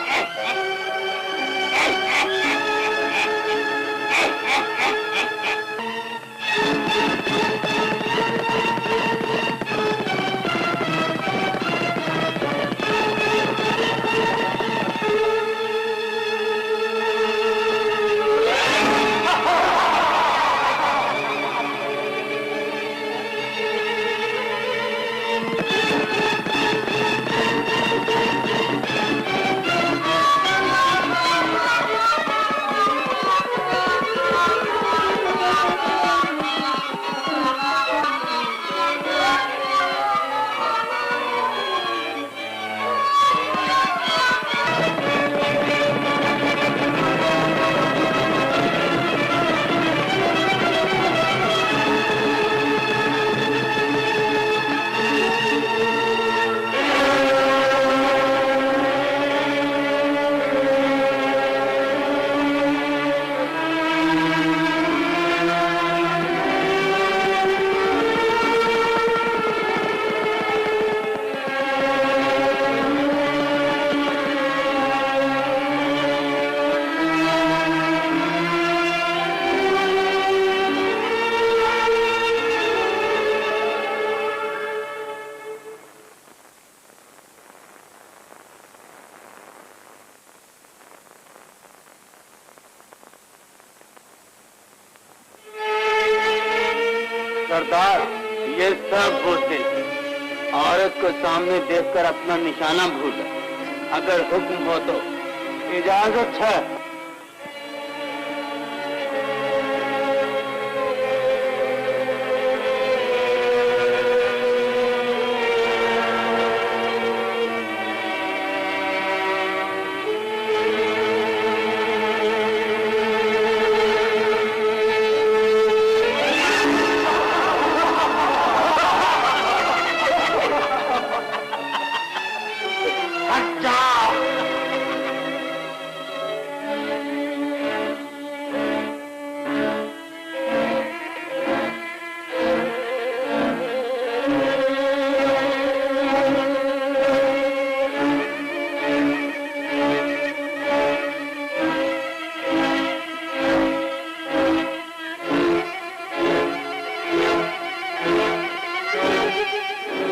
सरदार, ये सब बुद्धिल औरत को सामने देखकर अपना निशाना भूल। अगर हुक्म हो तो इजाजत है।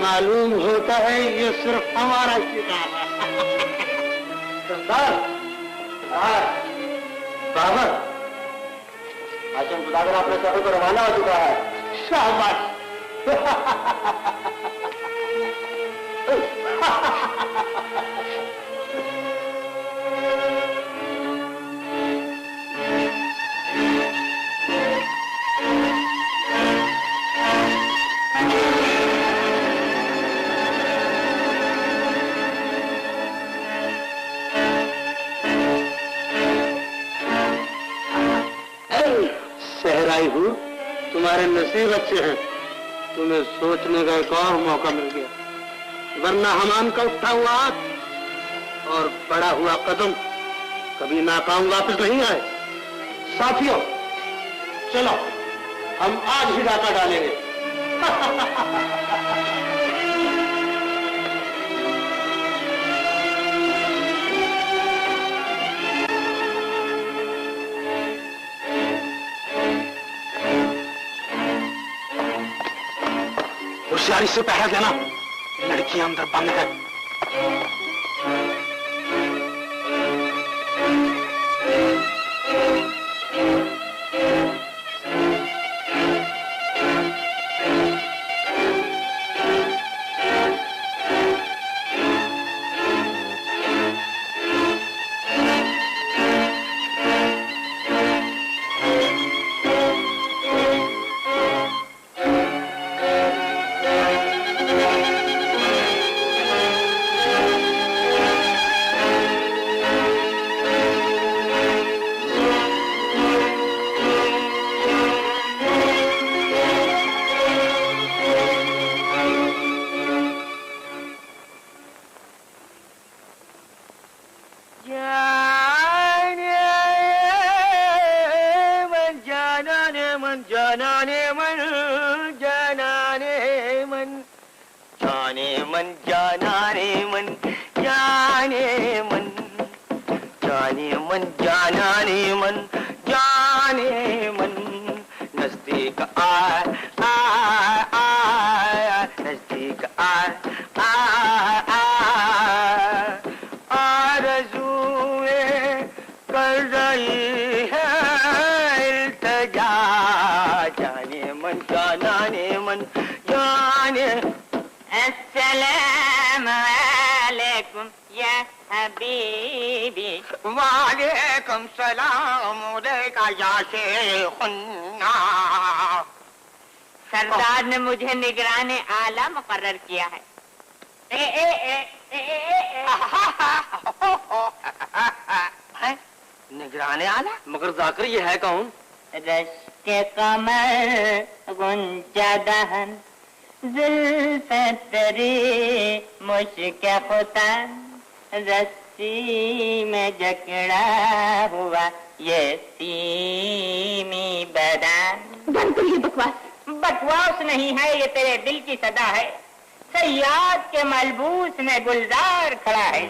मालूम होता है ये सिर्फ हमारा शिकार है। सरदार, बाबर, आजम बुलाकर आपने सफर को रवाना हो चुका है। शाबाश। सहराई हूँ, तुम्हारे नसीब अच्छे हैं। तुम्हें सोचने का एक और मौका मिल गया, वरना हमान का उठा हुआ हाथ और बढ़ा हुआ कदम कभी नाकाम वापस नहीं आए। साथियों, चलो हम आज ही डाका डालेंगे। होशियारी से पहरा देना, लड़कियां अंदर बंद है। जाने मन जाने मन जाने मन जाने मन जाने मन जाने मन जाने मन जाने मन नजदीक आए नजदीक आए आरज़ूएं कर रही है इल्तिजा जाने मन जाने मन जाने अस्सलाम वालेकुम या हबीबी। वालेकुम सलाम अलैका या शेखुन्ना। सरदार ने मुझे निगराने आला मुकर्रर किया है। निगराने आला? मगर जाकर ये है कौन? रश्के कमर गुंजा दहन जुल्फ़े तेरी मुश्के खुतन रस्सी में जकड़ा हुआ ये सीमी बदन। बंद करिए बकवास। बकवास नहीं है, ये तेरे दिल की सदा है। सयाद के मलबूस में गुलजार खड़ा है।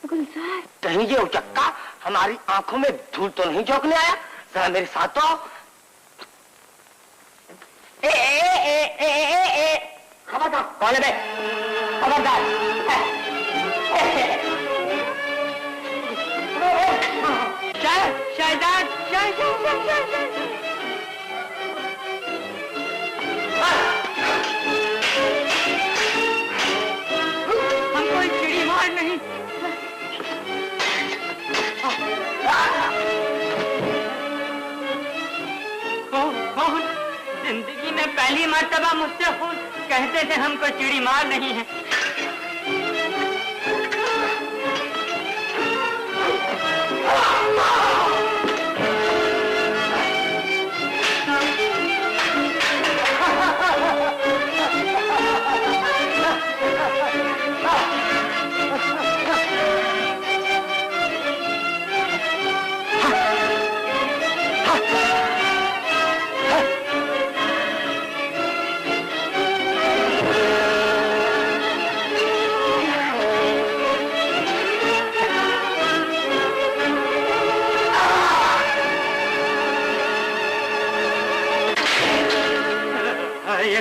गुलजार? कहीं ये उचक्का हमारी आंखों में धूल तो नहीं झोंकने आया? जरा मेरे साथ तो। खबरदार। कौन है बे? खबरदार। शहजाद हम कोई चिड़ी मार नहीं। कौन? जिंदगी में पहली मर्तबा मुझसे खुद कहते थे हमको चिड़ी मार नहीं है।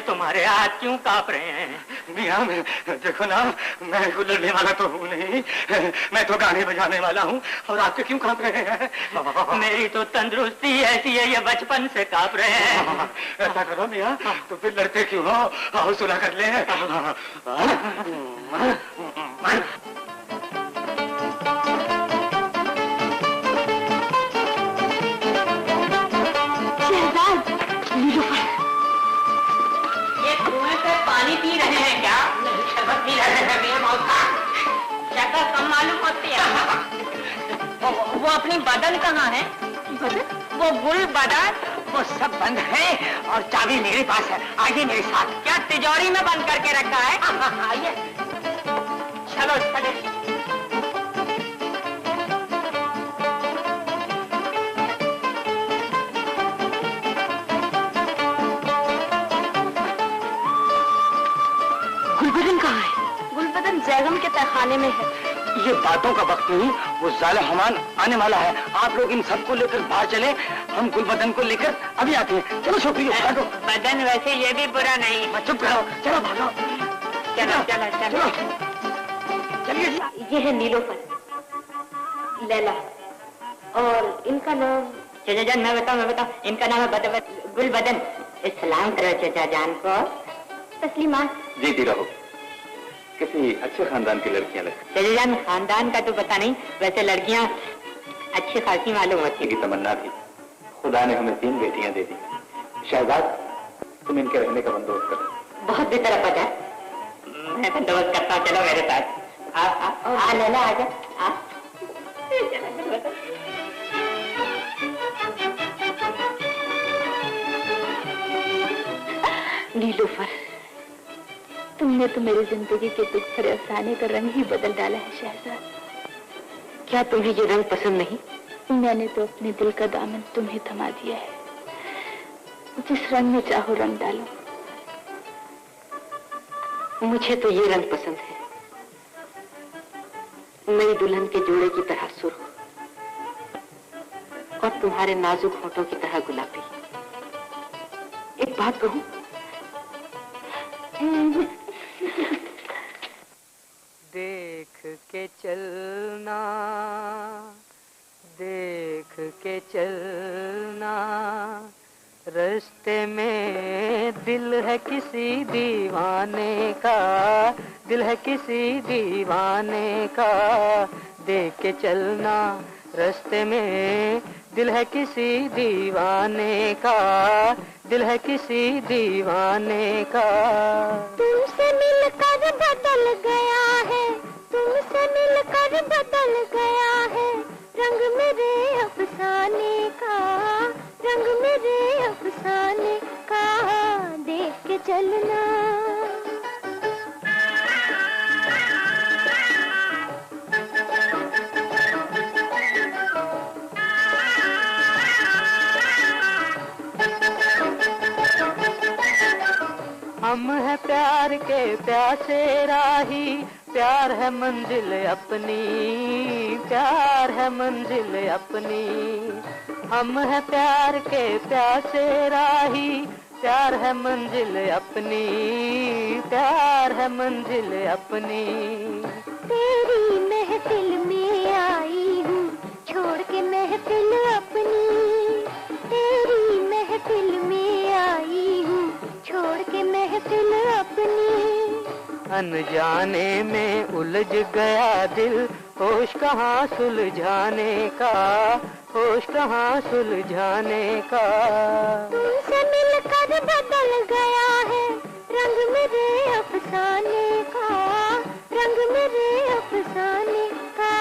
तुम्हारे हाथ क्यों कांप रहे हैं? मियाँ देखो ना, मैं लड़ने वाला तो हूँ नहीं, मैं तो गाने बजाने वाला हूँ। और आपके क्यों कांप रहे हैं? मेरी तो तंदुरुस्ती ऐसी है, ये बचपन से कांप रहे हैं। ऐसा करो मियाँ, तो फिर लड़ते क्यों हो? आओ सुलह कर ले। पानी पी रहे हैं क्या? शरबत पी रहे हैं मेरे मौत का। शक्ल कम मालूम होती है। वो अपनी बदन कहाँ है? बदन? वो गुल बदन? वो सब बंद है और चाबी मेरे पास है। आइए मेरे साथ। क्या तिजोरी में बंद करके रखा है? आइए चलो चले। गुलबदन कहाँ है? गुलबदन जैगम के तहखाने में है। ये बातों का वक्त नहीं, वो जालिम हमान आने वाला है। आप लोग इन सबको लेकर बाहर चले, हम गुलबदन को लेकर अभी आते हैं। चलो छोकरियों, भागो। बदन वैसे ये भी बुरा नहीं। चुप करो, चलो भागो। चलो चलो चलो चलिए। ये है नीलोफर, लैला, और इनका नाम? चचा जान मैं बताऊँ इनका नाम है गुलबदन। सलाम करो चचा जान को। तस्लीमात। जीती रहो। किसी अच्छे खानदान की लड़कियां लगती। चचा जान खानदान का तो पता नहीं, वैसे लड़कियां अच्छी खासी मालूम होती की तमन्ना थी, खुदा ने हमें 3 बेटियां दे दी। शहजाद, तुम इनके रहने का बंदोबस्त करो। बहुत बेहतर पता है, मैं बंदोबस्त करता हूँ। चलो मेरे साथ। आ लैला आजा। नीलोफर, तुमने तो मेरी जिंदगी के दुख भरे अफसाने का रंग ही बदल डाला है शहजाद। क्या तुम्हें ये रंग पसंद नहीं? मैंने तो अपने दिल का दामन तुम्हें थमा दिया है। जिस रंग में चाहो रंग डालो। मुझे तो ये रंग पसंद है, नई दुल्हन के जोड़े की तरह सुर्ख और तुम्हारे नाजुक होठों की तरह गुलाबी। एक बात कहूं? देख के चलना, देख के चलना, रास्ते में दिल है किसी दीवाने का, दिल है किसी दीवाने का। देख के चलना, रास्ते में दिल है किसी दीवाने का, दिल है किसी दीवाने का। तुमसे मिलकर बदल गया है, तुमसे मिलकर बदल गया है रंग मेरे अफसाने का, रंग मेरे अफसाने का। देख के चलना। हम है प्यार के प्यासे राही, प्यार है मंजिल अपनी, प्यार है मंजिल अपनी। हम है प्यार के प्यासे राही, प्यार है मंजिल अपनी, प्यार है मंजिल अपनी। तेरी महफिल में आई हूँ छोड़ के महफिल अपनी, तेरी महफिल में आई हूँ छोड़ के महफिल अपनी। अनजाने में उलझ गया दिल, होश कहाँ सुलझाने का, होश कहाँ सुलझाने का। तुमसे मिलकर बदल गया है रंग मेरे अफसाने का, रंग मेरे अफसाने का।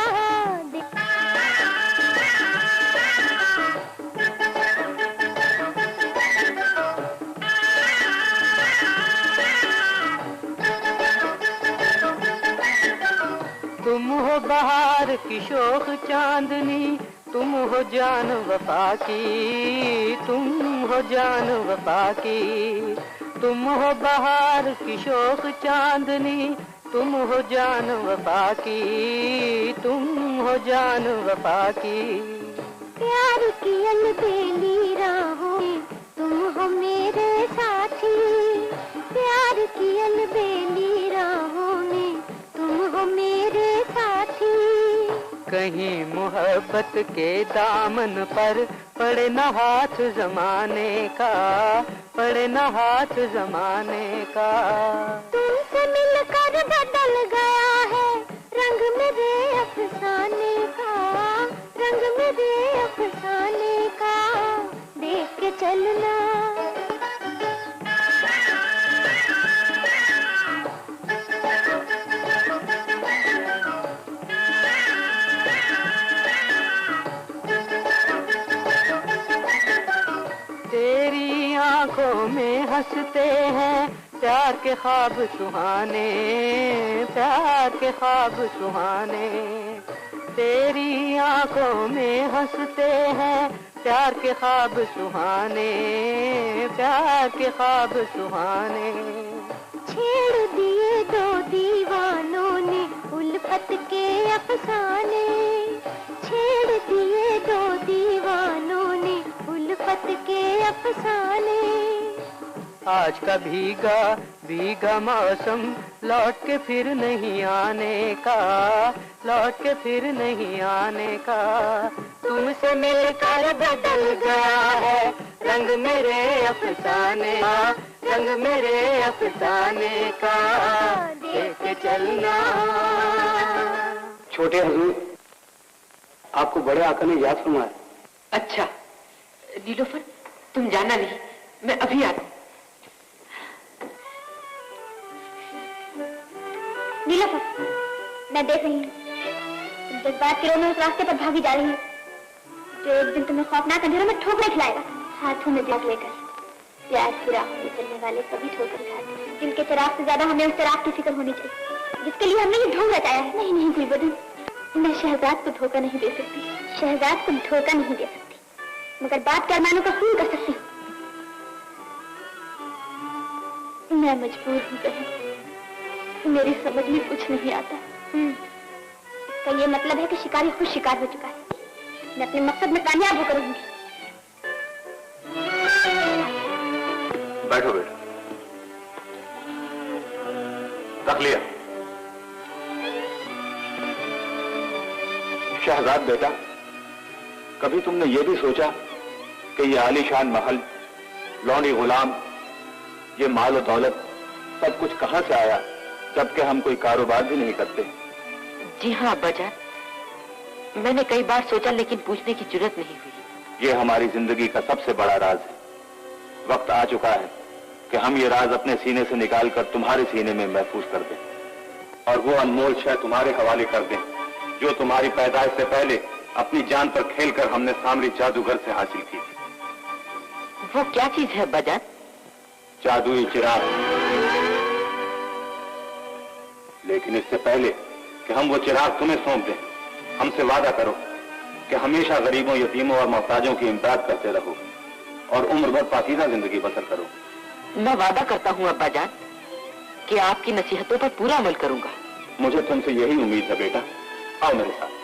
तुम हो बहार की शोख चांदनी, तुम हो जान वफा की, तुम हो जान वफा की। तुम हो बहार की शोख चांदनी, तुम हो जान वफा की, तुम हो जान वफा की। प्यार की अलबेली राहों में तुम हो मेरे साथी, प्यार की अलबेली राहों में तुम हो मेरे साथी। कहीं मोहब्बत के दामन पर पड़े न हाथ जमाने का, पड़े न हाथ जमाने का। तुमसे मिलकर बदल गया है रंग मेरे अफसाने का, रंग मेरे अफसाने का। देख के चलना। तेरी आंखों में हंसते हैं प्यार के ख्वाब सुहाने, प्यार के ख्वाब सुहाने। तेरी आंखों में हंसते हैं प्यार के ख्वाब सुहाने, प्यार के ख्वाब सुहाने। छेड़ दिए दो दीवानों ने उल्फत के अफसाने, छेड़ दिए दो दीवानों ने उल्फत के अफसाने। आज का भीगा भीगा मौसम लौट के फिर नहीं आने का, लौट के फिर नहीं आने का। तुमसे मिलकर बदल गया है रंग मेरे अफसाने का, रंग मेरे अफसाने का। देख के चलना। छोटे हुजूर, आपको बड़े आका ने याद फरमाया। अच्छा नीलोफर, तुम जाना नहीं, मैं अभी आती। नीलोफर, मैं देख रही हूँ तुम जज्बात के रोने उस रास्ते पर भागी जा रही हो जो एक दिन तुम्हें खौफनाक अंधेरों में ठोकर खिलाएगा। हाथों में दिया लेकर प्यार की राह में चलने वाले कभी ठोकर खाते, जिनके चिराग से ज्यादा हमें उस चिराग की फिक्र होनी चाहिए जिसके लिए हमने ये ढोंग रचाया है। नहीं नहीं गुलबदन, मैं शहजाद को धोखा नहीं दे सकती, शहजाद को धोखा नहीं दे सकती, मगर बात के अरमानों का खून कर सकती हूँ। मैं मजबूर हूँ बहन, मेरी समझ में कुछ नहीं आता। इसका ये मतलब है कि शिकारी खुद शिकार हो चुका है। मैं अपने मकसद में कामयाब होकर रहूंगी। बैठो बेटा। रख लिया। शहजाद बेटा, कभी तुमने ये भी सोचा कि ये आलीशान महल, लौंडी गुलाम, ये माल और दौलत सब कुछ कहां से आया, जबकि हम कोई कारोबार भी नहीं करते? जी हाँ अब्बाजान, मैंने कई बार सोचा लेकिन पूछने की जरूरत नहीं हुई। ये हमारी जिंदगी का सबसे बड़ा राज है। वक्त आ चुका है कि हम ये राज अपने सीने से निकालकर तुम्हारे सीने में महफूज कर दें और वो अनमोल शय तुम्हारे हवाले कर दें जो तुम्हारी पैदाइश से पहले अपनी जान पर खेलकर हमने सामरी जादूगर से हासिल की थी। वो क्या चीज है अब्बाजान? जादुई चिराग। लेकिन इससे पहले कि हम वो चिराग तुम्हें सौंप दें, हमसे वादा करो कि हमेशा गरीबों, यतीमों और मोहताजों की इमदाद करते रहो और उम्र भर पाकीज़ा जिंदगी बसर करो। मैं वादा करता हूँ अब्बाजान कि आपकी नसीहतों पर पूरा अमल करूंगा। मुझे तुमसे यही उम्मीद है बेटा। आओ मेरे साथ।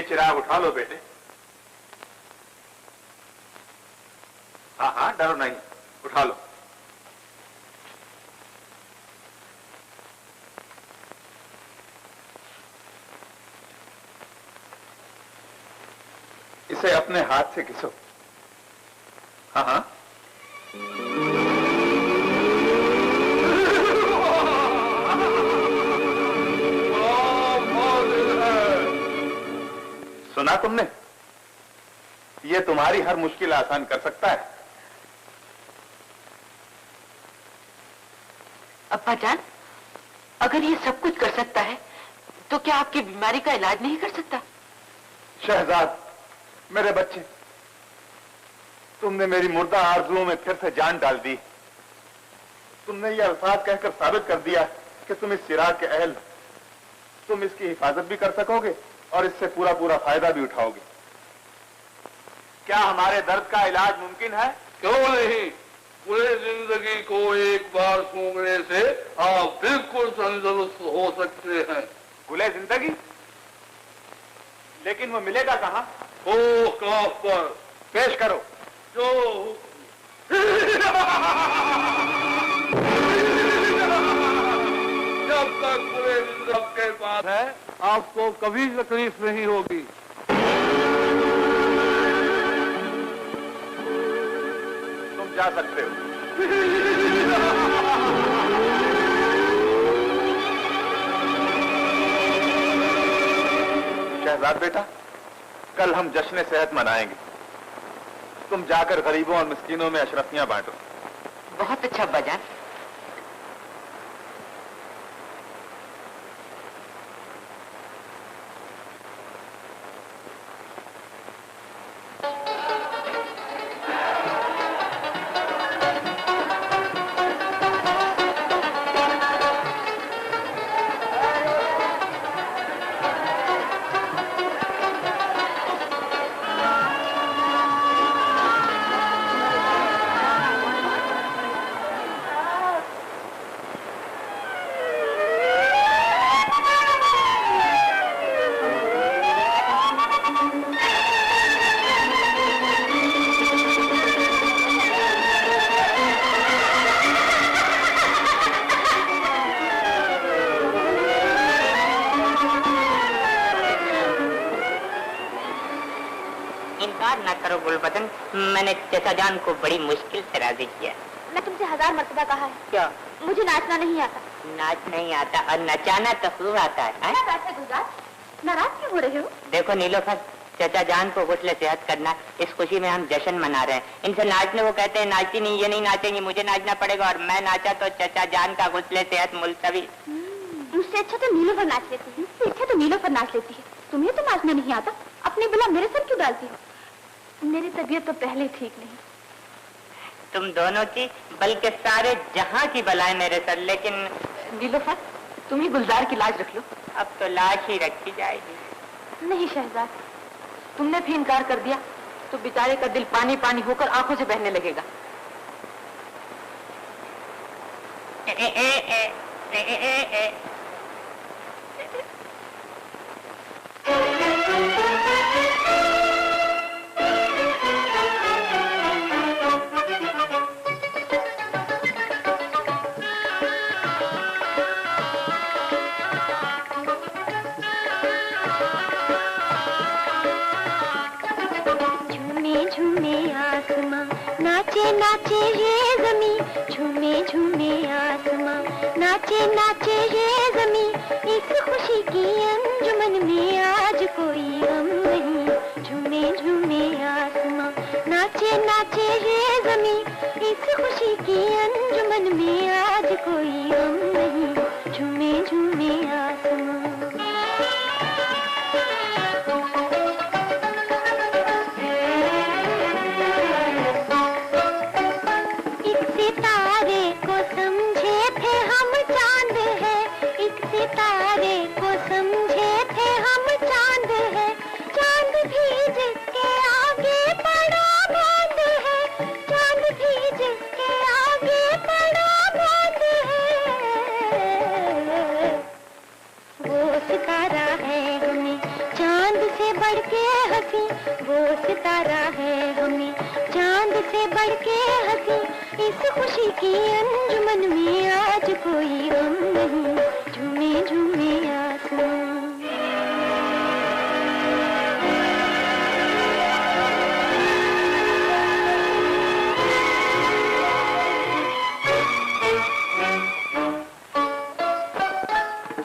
चिराग उठा लो बेटे। हाँ हाँ, डरो नहीं, उठा लो। इसे अपने हाथ से घिसो। हाँ हाँ। सुना तुमने? ये तुम्हारी हर मुश्किल आसान कर सकता है। अब्बाजान, अगर ये सब कुछ कर सकता है तो क्या आपकी बीमारी का इलाज नहीं कर सकता? शहजाद, मेरे बच्चे, तुमने मेरी मुर्दा आरज़ुओं में फिर से जान डाल दी। तुमने ये अल्फाज कहकर साबित कर दिया कि तुम इस चिराग के अहल, तुम इसकी हिफाजत भी कर सकोगे और इससे पूरा पूरा फायदा भी उठाओगे। क्या हमारे दर्द का इलाज मुमकिन है? क्यों नहीं, पूरी जिंदगी को एक बार सूंघने से आप बिल्कुल तंदुरुस्त हो सकते हैं। गुले जिंदगी? लेकिन वो मिलेगा कहाँ? ओ काफ पर। पेश करो। जो जब तक पूरे जिंदगी के पास है आपको कभी तकलीफ नहीं होगी। तुम जा सकते हो। शहजाद बेटा, कल हम जश्न सेहत मनाएंगे। तुम जाकर गरीबों और मिस्कीनों में अशरफियां बांटो। बहुत अच्छा अब्बाजान। इनकार ना करो गुलबदन, मैंने चचा जान को बड़ी मुश्किल से राजी किया। मैं तुमसे 1000 मर्तबा कहा है। क्या? मुझे नाचना नहीं आता। नाच नहीं आता और नचाना तो खूब आता है। क्या बात है गुलजार, नाराज क्यों हो रहे हो? देखो नीलोफर, चचा जान को गुस्ले सेहत करना, इस खुशी में हम जश्न मना रहे हैं। इनसे नाचने वो कहते हैं नाचती नहीं, ये नहीं नाचेंगे, मुझे नाचना पड़ेगा और मैं नाचा तो चचा जान का गुस्ले सेहत मुलतवी। मुझसे अच्छा तो नीलोफर नाच लेती है। मुझसे अच्छा तो नीलोफर नाच लेती है। तुम्हें तो नाचना नहीं आता, अपनी बुला मेरे सर क्यों डालती हो? मेरी तबीयत तो पहले ठीक नहीं। तुम दोनों की बल्कि सारे जहां की बलाएं मेरे सर। लेकिन नीलोफर, तुम ही गुलजार की लाज रख लो। अब तो लाश ही रखी जाएगी। नहीं शहजाद, तुमने भी इनकार कर दिया तो बेचारे का दिल पानी पानी होकर आंखों से बहने लगेगा। नाचे नाचे ये जमी, झूमे झूमे आसमां, नाचे नाचे ये जमी, इस खुशी की अंजुमन में आज कोई गम नहीं। झूमे झूमे आसमां, नाचे नाचे ये जमी, इस खुशी की अंजुमन में आज कोई गम नहीं। झूमे झूमे आसमां। सितारे को समझे थे हम चांद है, चांद भी जिसके आगे पड़ा बांध है, चांद भी जिसके आगे पड़ा बांध है। वो सितारा है हमें चांद से बढ़ के हंसी, वो सितारा है हमें चांद से बढ़ के हंसी, इस खुशी की अंजुमन में आज कोई गम नहीं। झूमे झूमे आसमां।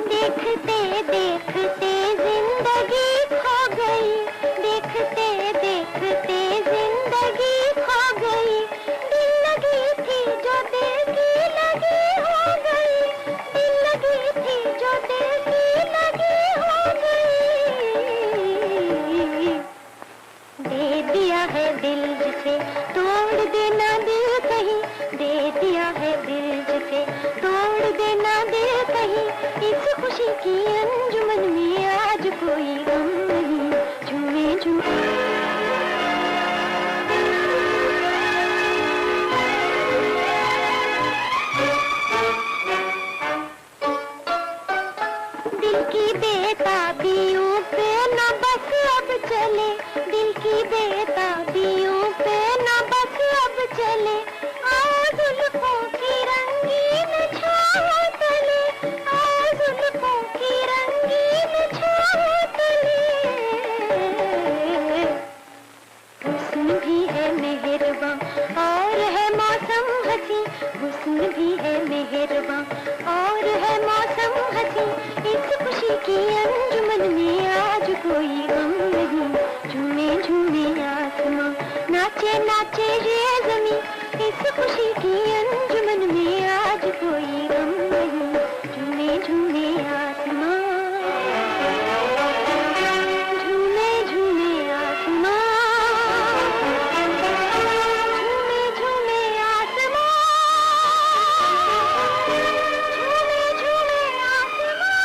देखते देखते जिंदगी खो गई, देखते देखते जिंदगी खो गई, दिल लगी थी जो दिल की लगी हो गई, दिल लगी थी जो दिल की लगी हो गई। दे दिया है दिल जिसे तोड़ देना दिल कहीं, दे दिया है दिल जिसे तोड़ देना दिल कहीं, इस खुशी की अंजुमन में आज कोई गम नहीं। झूमे झूमे दिल की बेताबियों पे न बस अब चले, दिल की बेताबियों पे न बस अब चले, आओ जुल्फों की रंगीन छाओ तले, आओ जुल्फों की रंगीन छाओ तले। हुस्न भी है मेहरबां और है मौसम हंसी, हुस्न भी है मेहरबां और है मौसम हंसी, इस खुशी की अंजुमन में आज कोई गम नहीं। झूमे झूमे आसमां, नाचे नाचे ये जमी, इस खुशी की अंजुमन में आज कोई गम नहीं। झूमे झूमे आसमां, झूमे झूमे आसमां, झूमे झूमे आसमां, झूमे झूमे आसमां।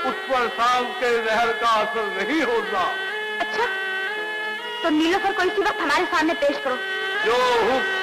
उस पर शाम के जहर का असर नहीं होता। अच्छा, तो नीलोफर को इसी वक्त हमारे सामने पेश करो। जो हुक्म।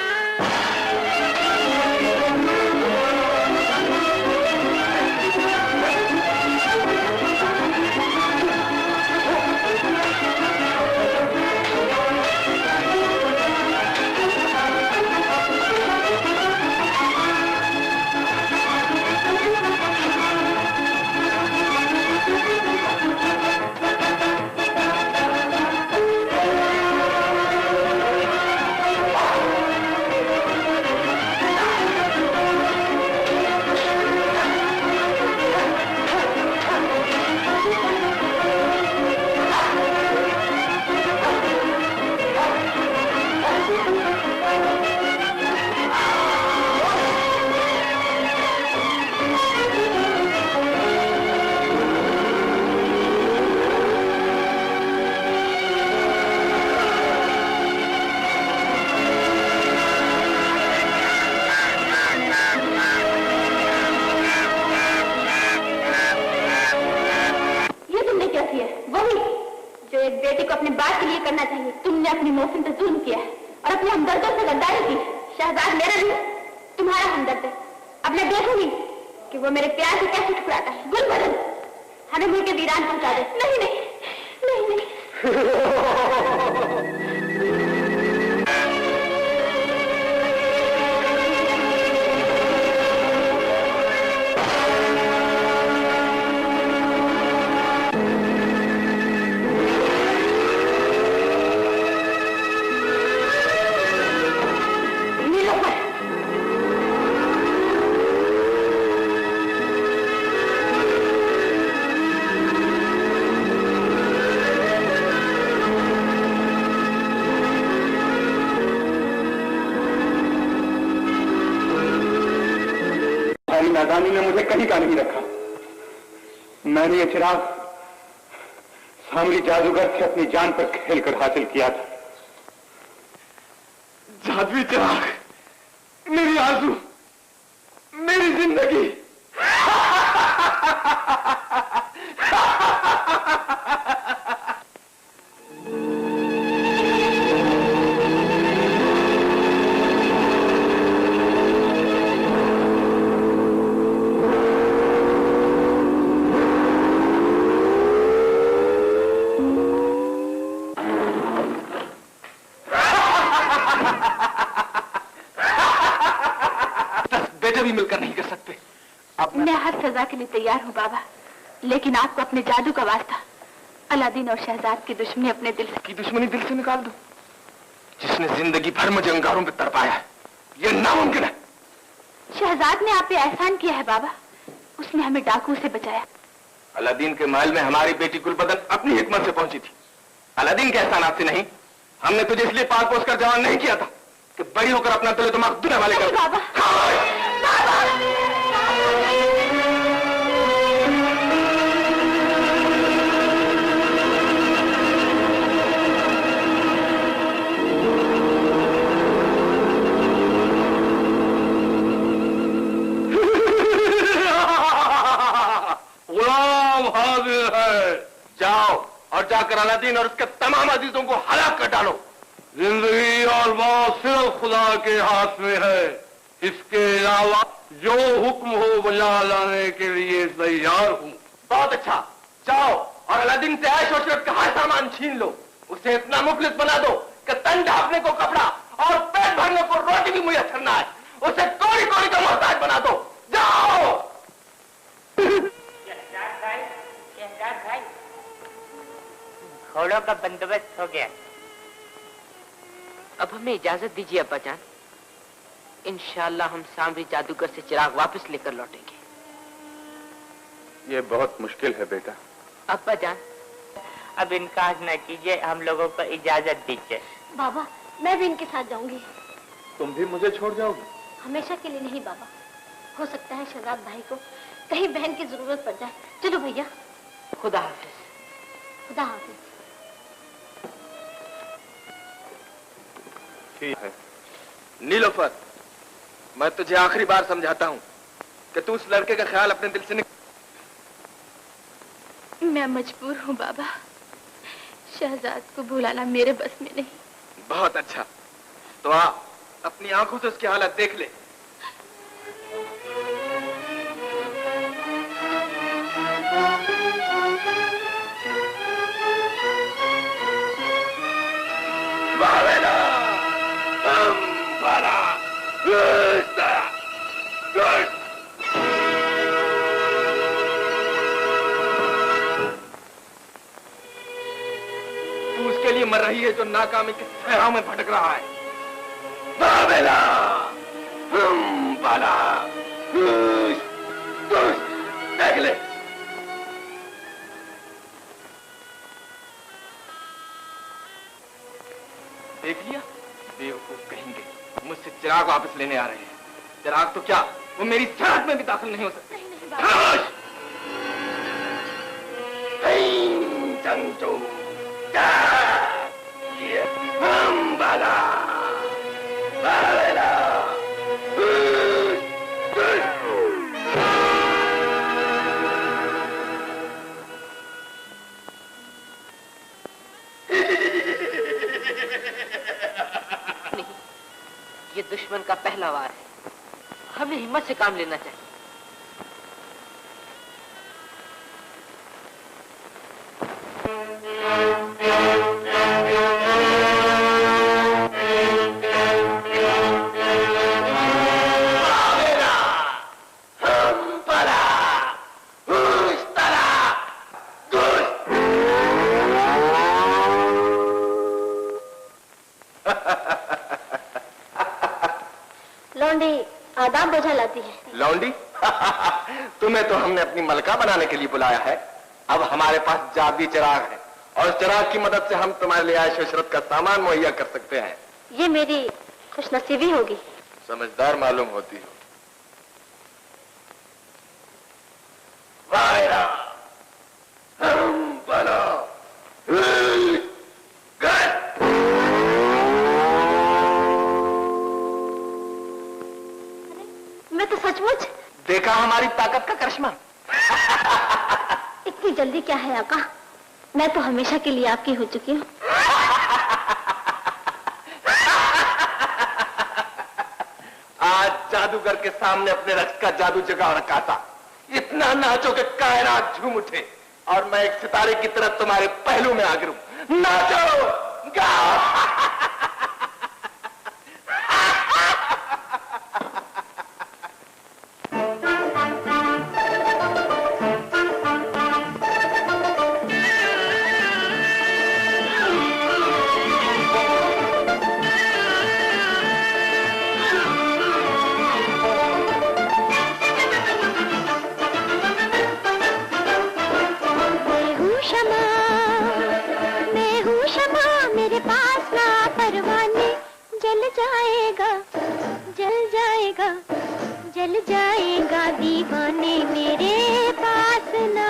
करना चाहिए। तुमने अपनी मौसम पे जुल्म किया है और अपने हमदर्दों से गद्दारी की। शहजाद मेरा नहीं, तुम्हारा हमदर्द है। अब मैं देखूंगी कि वो मेरे प्यार से कैसे ठुकराता है। गुलबदन, हमें मुल्क वीरान पहुंचा दे। नहीं नहीं नहीं नहीं। नादानी ने मुझे कहीं का नहीं रखा। मैंने ये चिराग सामरी जादूगर से अपनी जान पर खेलकर हासिल किया था। जादुई चिराग, मेरी आरज़ू, मेरी जिंदगी। भी मिलकर नहीं कर सकते। अब मैं हर सजा के लिए तैयार हूँ बाबा, लेकिन आपको अपने जादू का वास्ता अलादीन और शहजाद की दुश्मनी अपने दिल से दिल से निकाल दो। जिसने जिंदगी भर मुझे अंगारों पे तरपाया है, ये नामुमकिन है। शहजाद ने आप पे एहसान किया है बाबा, उसने हमें डाकू से बचाया। अलादीन के महल में हमारी बेटी गुलबदन अपनी हिकमत से पहुंची थी। अलादीन के एहसानात से नहीं। हमने तुझे इसलिए पाल पोस कर जवान नहीं किया था कि बड़ी होकर अपना दिल दिमाग दुनिया वाले कर। बाबा गुलाम हाजिर है। जाओ और जाकर अलादीन और उसके तमाम अजीजों को हलाक कर डालो। जिंदगी और मौत सिर्फ खुदा के हाथ में है। इसके अलावा जो हुक्म हो बजा लाने के लिए तैयार हूँ। बहुत अच्छा, जाओ और अलादीन से ऐश और इशरत का हर सामान छीन लो। उसे इतना मुखलिस बना दो कि तन ढांपने को कपड़ा और पेट भरने को रोटी भी मुयस्सर ना आए। उसे कोड़ी कोड़ी का मोहताज बना दो। जाओ। शहजाद भाई, घोड़ों का बंदोबस्त हो गया। अब हमें इजाजत दीजिए अब्बा जान। इंशाअल्लाह हम सामरी जादूगर से चिराग वापस लेकर लौटेंगे। ये बहुत मुश्किल है बेटा। अब्बा जान, अब इनकार न कीजिए, हम लोगों को इजाजत दीजिए। बाबा, मैं भी इनके साथ जाऊंगी। तुम भी मुझे छोड़ जाओगे? हमेशा के लिए नहीं बाबा, हो सकता है शहजाद भाई को कहीं बहन की जरूरत पड़ जाए। चलो भैया। खुदा हाफिज। खुदा हाफिज। ठीक है। नीलोफर, मैं तुझे आखिरी बार समझाता हूं कि तू उस लड़के का ख्याल अपने दिल से मैं मजबूर हूँ बाबा। शहजाद को भुलाना मेरे बस में नहीं। बहुत अच्छा, तो आ अपनी आंखों से उसकी हालत देख ले। तू उसके लिए मर रही है जो नाकामी के सहराओं में भटक रहा है। बाबेला, बाला, देख ले। देख लिया, बेवकूफ कहेंगे, मुझसे चिराग वापस लेने आ रहे हैं। चिराग तो क्या, वो मेरी सरहद में भी दाखिल नहीं हो सकते। खामोश! चंचू, बाला, बाला, ये दुश्मन का पहला वार है, हमें हिम्मत से काम लेना चाहिए। लौंडी आदाब बोझा लाती है। लौंडी? तुम्हें तो हमने अपनी मलका बनाने के लिए बुलाया है। अब हमारे पास जादुई चिराग है और उस चिराग की मदद से हम तुम्हारे लिए आयश इशरत का सामान मुहैया कर सकते हैं। ये मेरी खुशनसीबी होगी। समझदार मालूम होती हो। मैं तो सचमुच देखा हमारी ताकत का करिश्मा। इतनी जल्दी क्या है आका, मैं तो हमेशा के लिए आपकी हो चुकी हूँ। आज जादूगर के सामने अपने रक्त का जादू जगा रखा था। इतना नाचो कि कायनात झूम उठे और मैं एक सितारे की तरह तुम्हारे पहलू में आ गिरूं। नाचो, गाओ। जल जाएगा दीवाने मेरे पास ना,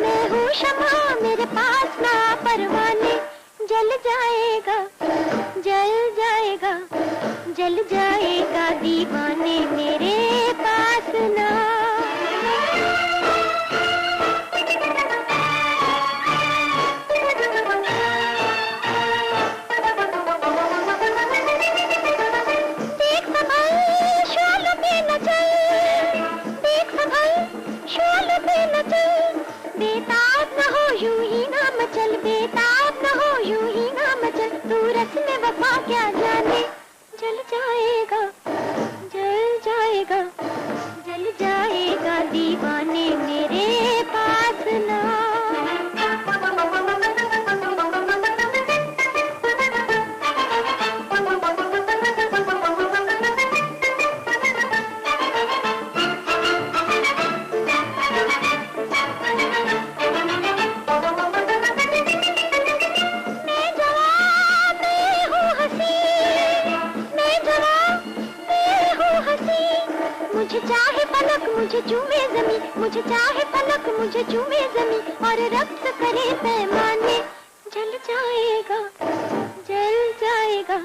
मैं हूँ शमा मेरे पास ना परवाने, जल जाएगा जल जाएगा जल जाएगा दीवाने मेरे पास ना। बेताब न हो यूं ही ना मचल, बेताब न हो यूं ही ना मचल, तू रस्म वफा क्या जाने, जल जाएगा जल जाएगा जल जाएगा दीवाने मेरे पास ना। मुझे चाहे पलक मुझे चूमे जमी, मुझे चाहे पलक मुझे चूमे जमी, और रब्त करे पैमाने, जल जाएगा जल जाएगा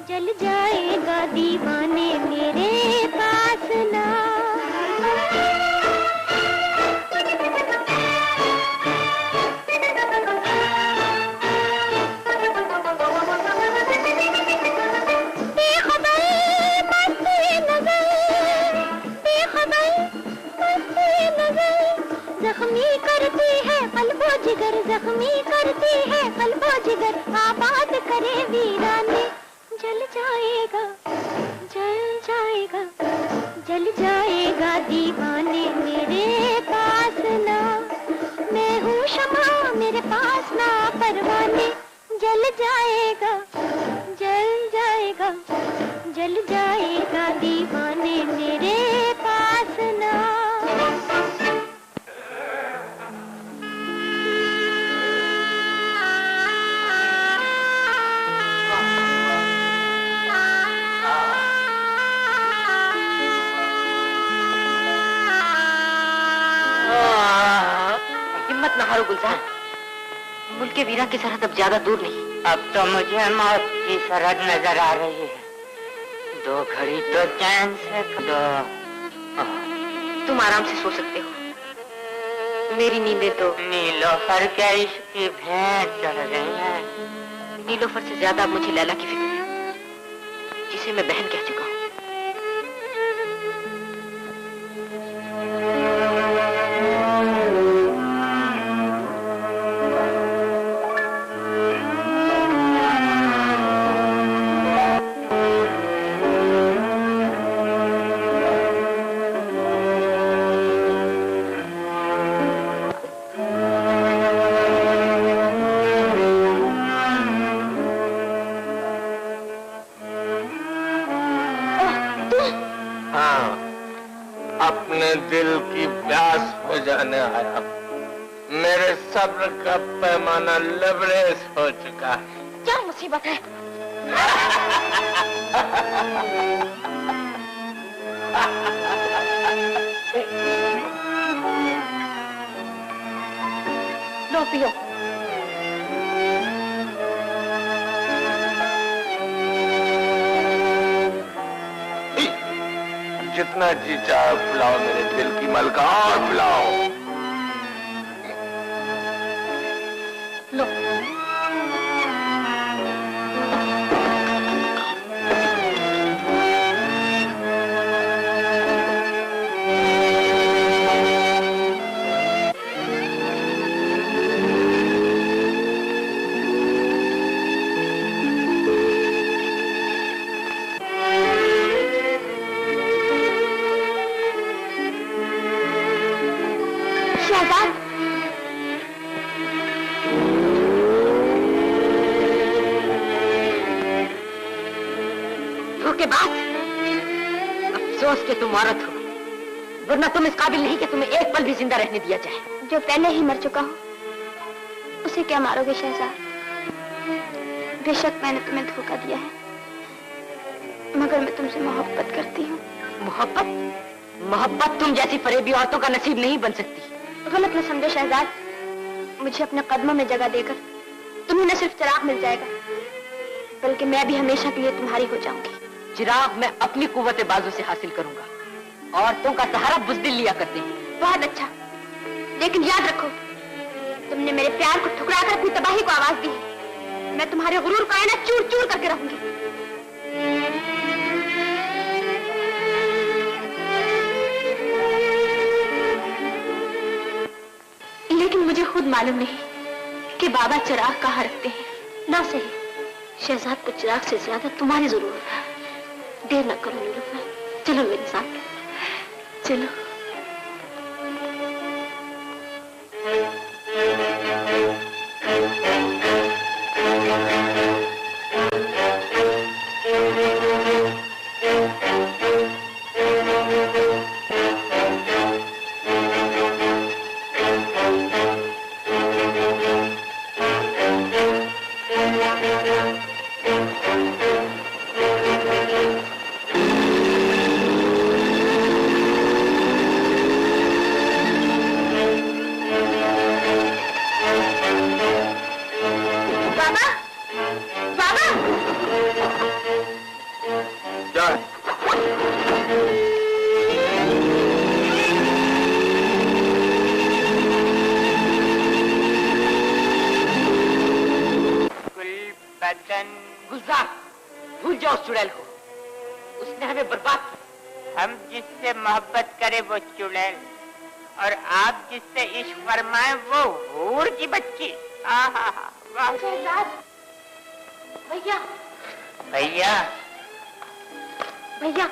जल जाएगा दीवाने मेरे पास ना। जाएगा, जल जाएगा दीवाने मेरे पास ना। मैं हूँ शमा मेरे पास ना परवाने, जल जाएगा, जल जाएगा दीवाने मेरे पास ना। हिम्मत न हारो गुलजार, मुल्क के वीरा की सरहद अब ज्यादा दूर नहीं। अब तो मुझे मौत की सरहद नजर आ रही है। 2 घड़ी तो चैन से दो। तुम आराम से सो सकते हो, मेरी नींदें तो नीलोफर के इश्क की भेंट चढ़ गई है। नीलोफर से ज्यादा मुझे लैला की फिक्र है, जिसे मैं बहन कह चुका हूँ। दिल की प्यास बुझाने आया। मेरे सब्र का पैमाना लबरेज हो चुका है। क्या मुसीबत है? लो पियो। जितना जी चाहे पिलाओ मेरे दिल की मलका, और पिलाओ। लो। अफसोस कि तुम औरत हो, वरना तुम इस काबिल नहीं कि तुम्हें एक पल भी जिंदा रहने दिया जाए। जो पहले ही मर चुका हो उसे क्या मारोगे शहजाद? बेशक मैंने तुम्हें धोखा दिया है, मगर मैं तुमसे मोहब्बत करती हूँ। मोहब्बत? मोहब्बत तुम जैसी फरेबी औरतों का नसीब नहीं बन सकती। गलत न समझो शहजाद, मुझे अपने कदमों में जगह देकर तुम्हें न सिर्फ चिराग मिल जाएगा, बल्कि मैं भी हमेशा के लिए तुम्हारी हो जाऊंगी। चिराग मैं अपनी कुव्वत बाजू से हासिल करूंगा। औरतों का सहारा बुज़दिल लिया करते हैं। बहुत अच्छा, लेकिन याद रखो, तुमने मेरे प्यार को ठुकरा कर अपनी तबाही को आवाज दी है। मैं तुम्हारे गुरूर को आईना चूर चूर करके रहूंगी। लेकिन मुझे खुद मालूम नहीं कि बाबा चिराग कहाँ रखते हैं। ना सही, शहजाद को चिराग से ज्यादा तुम्हारी जरूरत है। देर न करो नीलूफर, चलो मेरे साथ, चलो। गुलजार, भूल जाओ उस चुड़ैल को, उसने हमें बर्बाद किया। हम जिससे मोहब्बत करें वो चुड़ैल, और आप जिससे इश्क फरमाएं वो हूर की बच्ची। भैया, भैया, भैया,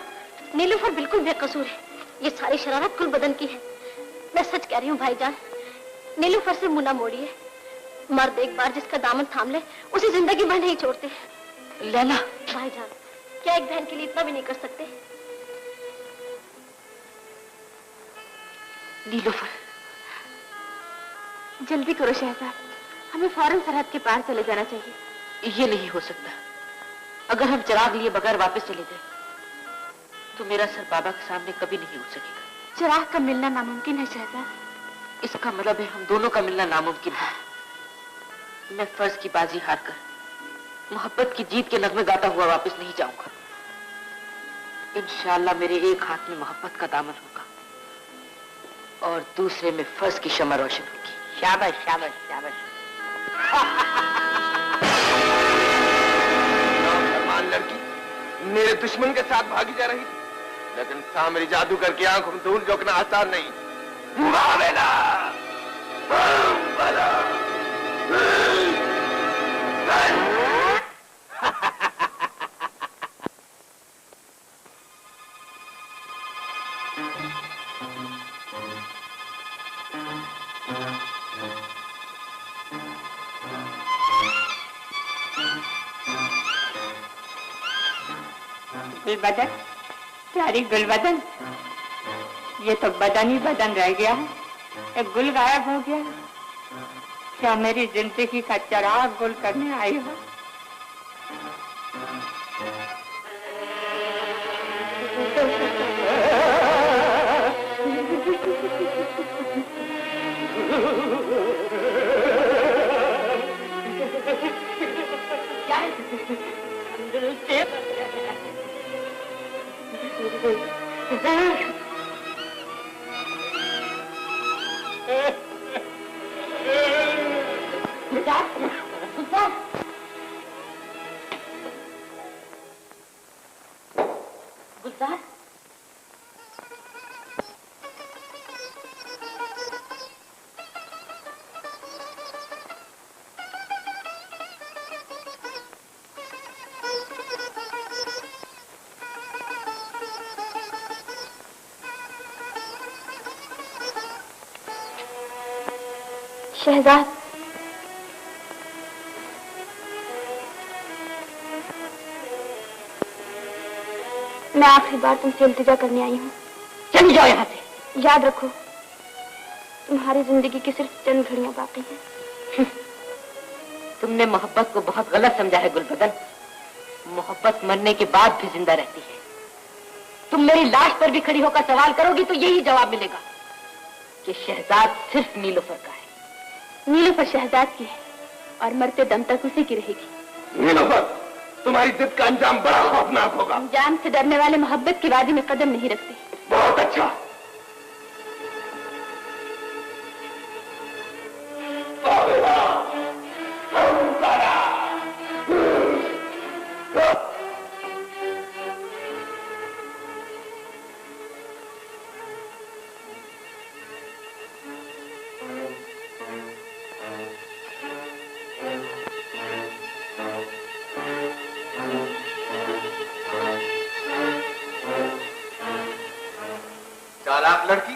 नीलूफर बिल्कुल बेकसूर है। ये सारी शरारत गुलबदन की है। मैं सच कह रही हूँ भाईजान, नीलूफर से मुंह ना मोड़िए। मर्द एक बार जिसका दामन थाम ले उसे जिंदगी भर नहीं छोड़ते। लैला। भाईजान, क्या एक बहन के लिए इतना भी नहीं कर सकते? नीलूफर, जल्दी करो शहजाद, हमें फौरन सरहद के पार चले जाना चाहिए। ये नहीं हो सकता। अगर हम चिराग लिए बगैर वापस चले गए तो मेरा सर बाबा के सामने कभी नहीं उठ सकेगा। चिराग का मिलना नामुमकिन है शहजाद। इसका मतलब है हम दोनों का मिलना नामुमकिन है। मैं फर्ज की बाजी हारकर मोहब्बत की जीत के नगमे गाता हुआ वापस नहीं जाऊंगा। इंशाअल्लाह मेरे एक हाथ में मोहब्बत का दामन होगा और दूसरे में फर्ज की शमा रोशन होगी। शाबाश शाबाश शाबाश। लड़की मेरे दुश्मन के साथ भागी जा रही थी, लेकिन सामरी जादू करके आंखों में धूल झोंकना आसान नहीं। गुलबदन, प्यारी गुलबदन, ये तो बदन ही बदन रह गया है, एक गुल गायब हो गया। क्या मेरी जिंदगी का चिराग गुल करने आई हो? गुलजार, शहजाद, मैं आखिरी बार तुमसे इल्तिजा करने आई हूँ। चली जाओ यहाँ से। याद रखो, तुम्हारी जिंदगी की सिर्फ चंद घड़ियां बाकी हैं। तुमने मोहब्बत को बहुत गलत समझा है गुलबदन। मोहब्बत मरने के बाद भी जिंदा रहती है। तुम मेरी लाश पर भी खड़ी होकर सवाल करोगी तो यही जवाब मिलेगा कि शहजाद सिर्फ नीलूफर का है। नीलूफर शहजाद की है और मरते दम तक उसी की रहेगी। नीलूफर, तुम्हारी जिद का अंजाम बड़ा खौफनाक होगा। अंजाम से डरने वाले मोहब्बत की वादी में कदम नहीं रखते। बहुत अच्छा। चालाक लड़की,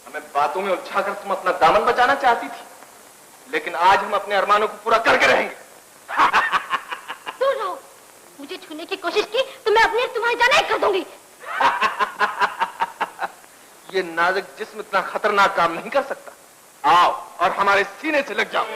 हमें बातों में उलझाकर तुम अपना दामन बचाना चाहती थी, लेकिन आज हम अपने अरमानों को पूरा करके रहेंगे। दूर रहो, मुझे छूने की कोशिश की तो मैं अपने तुम्हारी जान एक कर दूंगी। ये नाजुक जिस्म इतना खतरनाक काम नहीं कर सकता। आओ और हमारे सीने से लग जाओ।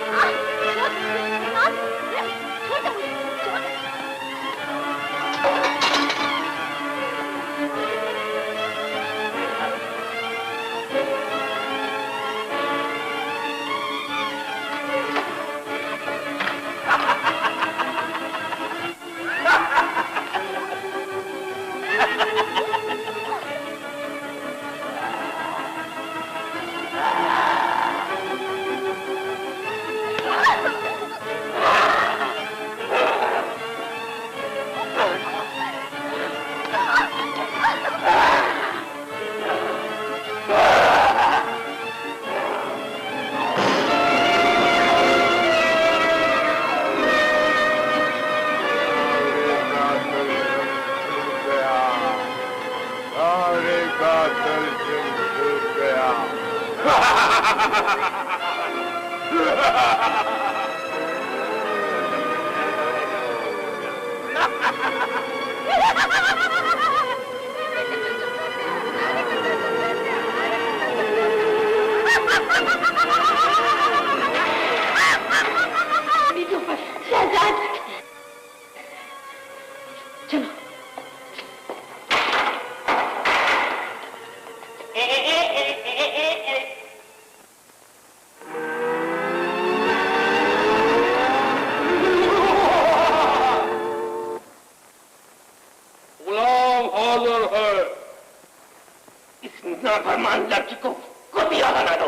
नाफरमान लड़की को गोतिया बना दो।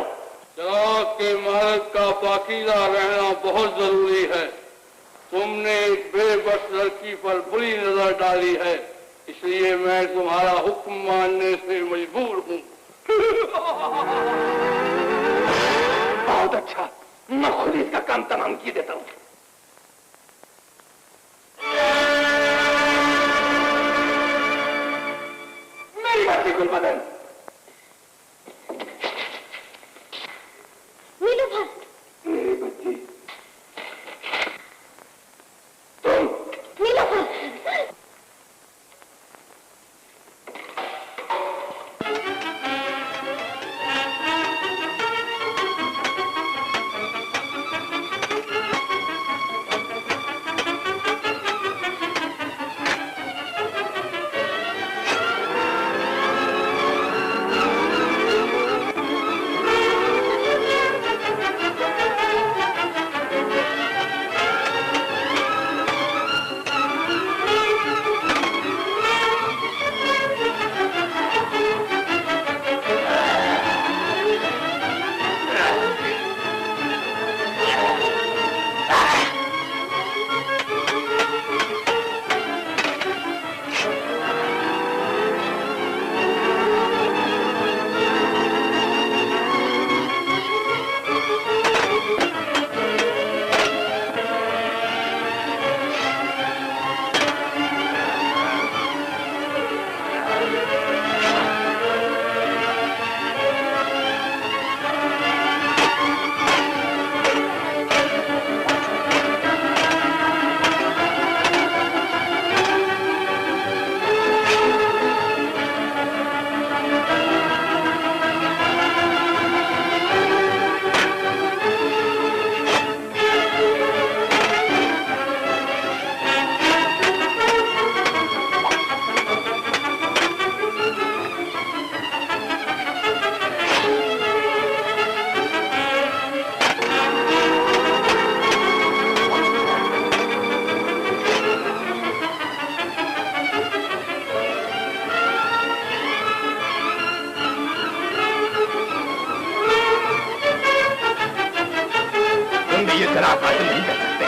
जनाब के मालिक का पाकीज़ा रहना बहुत जरूरी है। तुमने एक बेबस लड़की पर बुरी नजर डाली है, इसलिए मैं तुम्हारा हुक्म मानने से मजबूर हूँ। बहुत अच्छा, मैं खुद इसका काम तमाम की देता हूँ। मेरी बच्ची गुलबदन, मेरी बच्ची, तुम ये शराब हासिल नहीं कर सकते।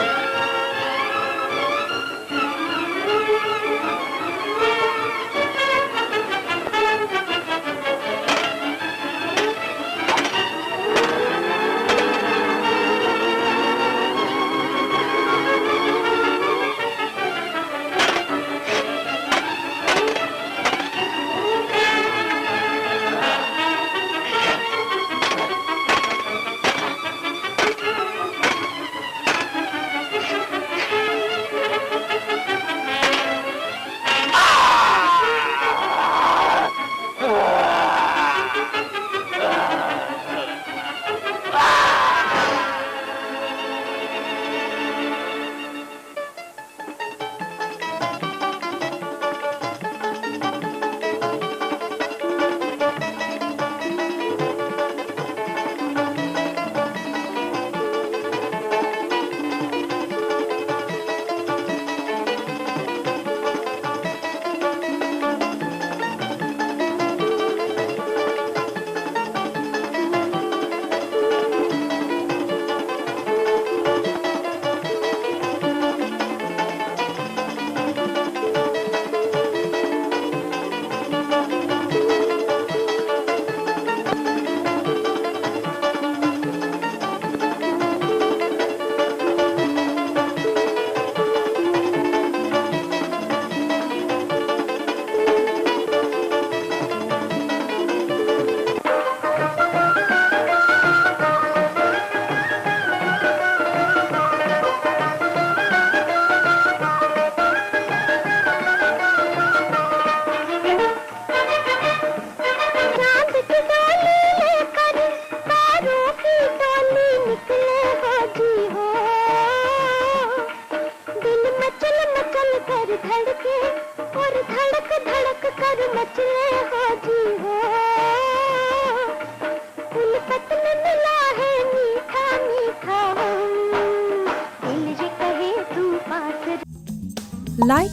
Like,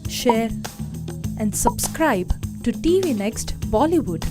share and subscribe to TV Next Bollywood.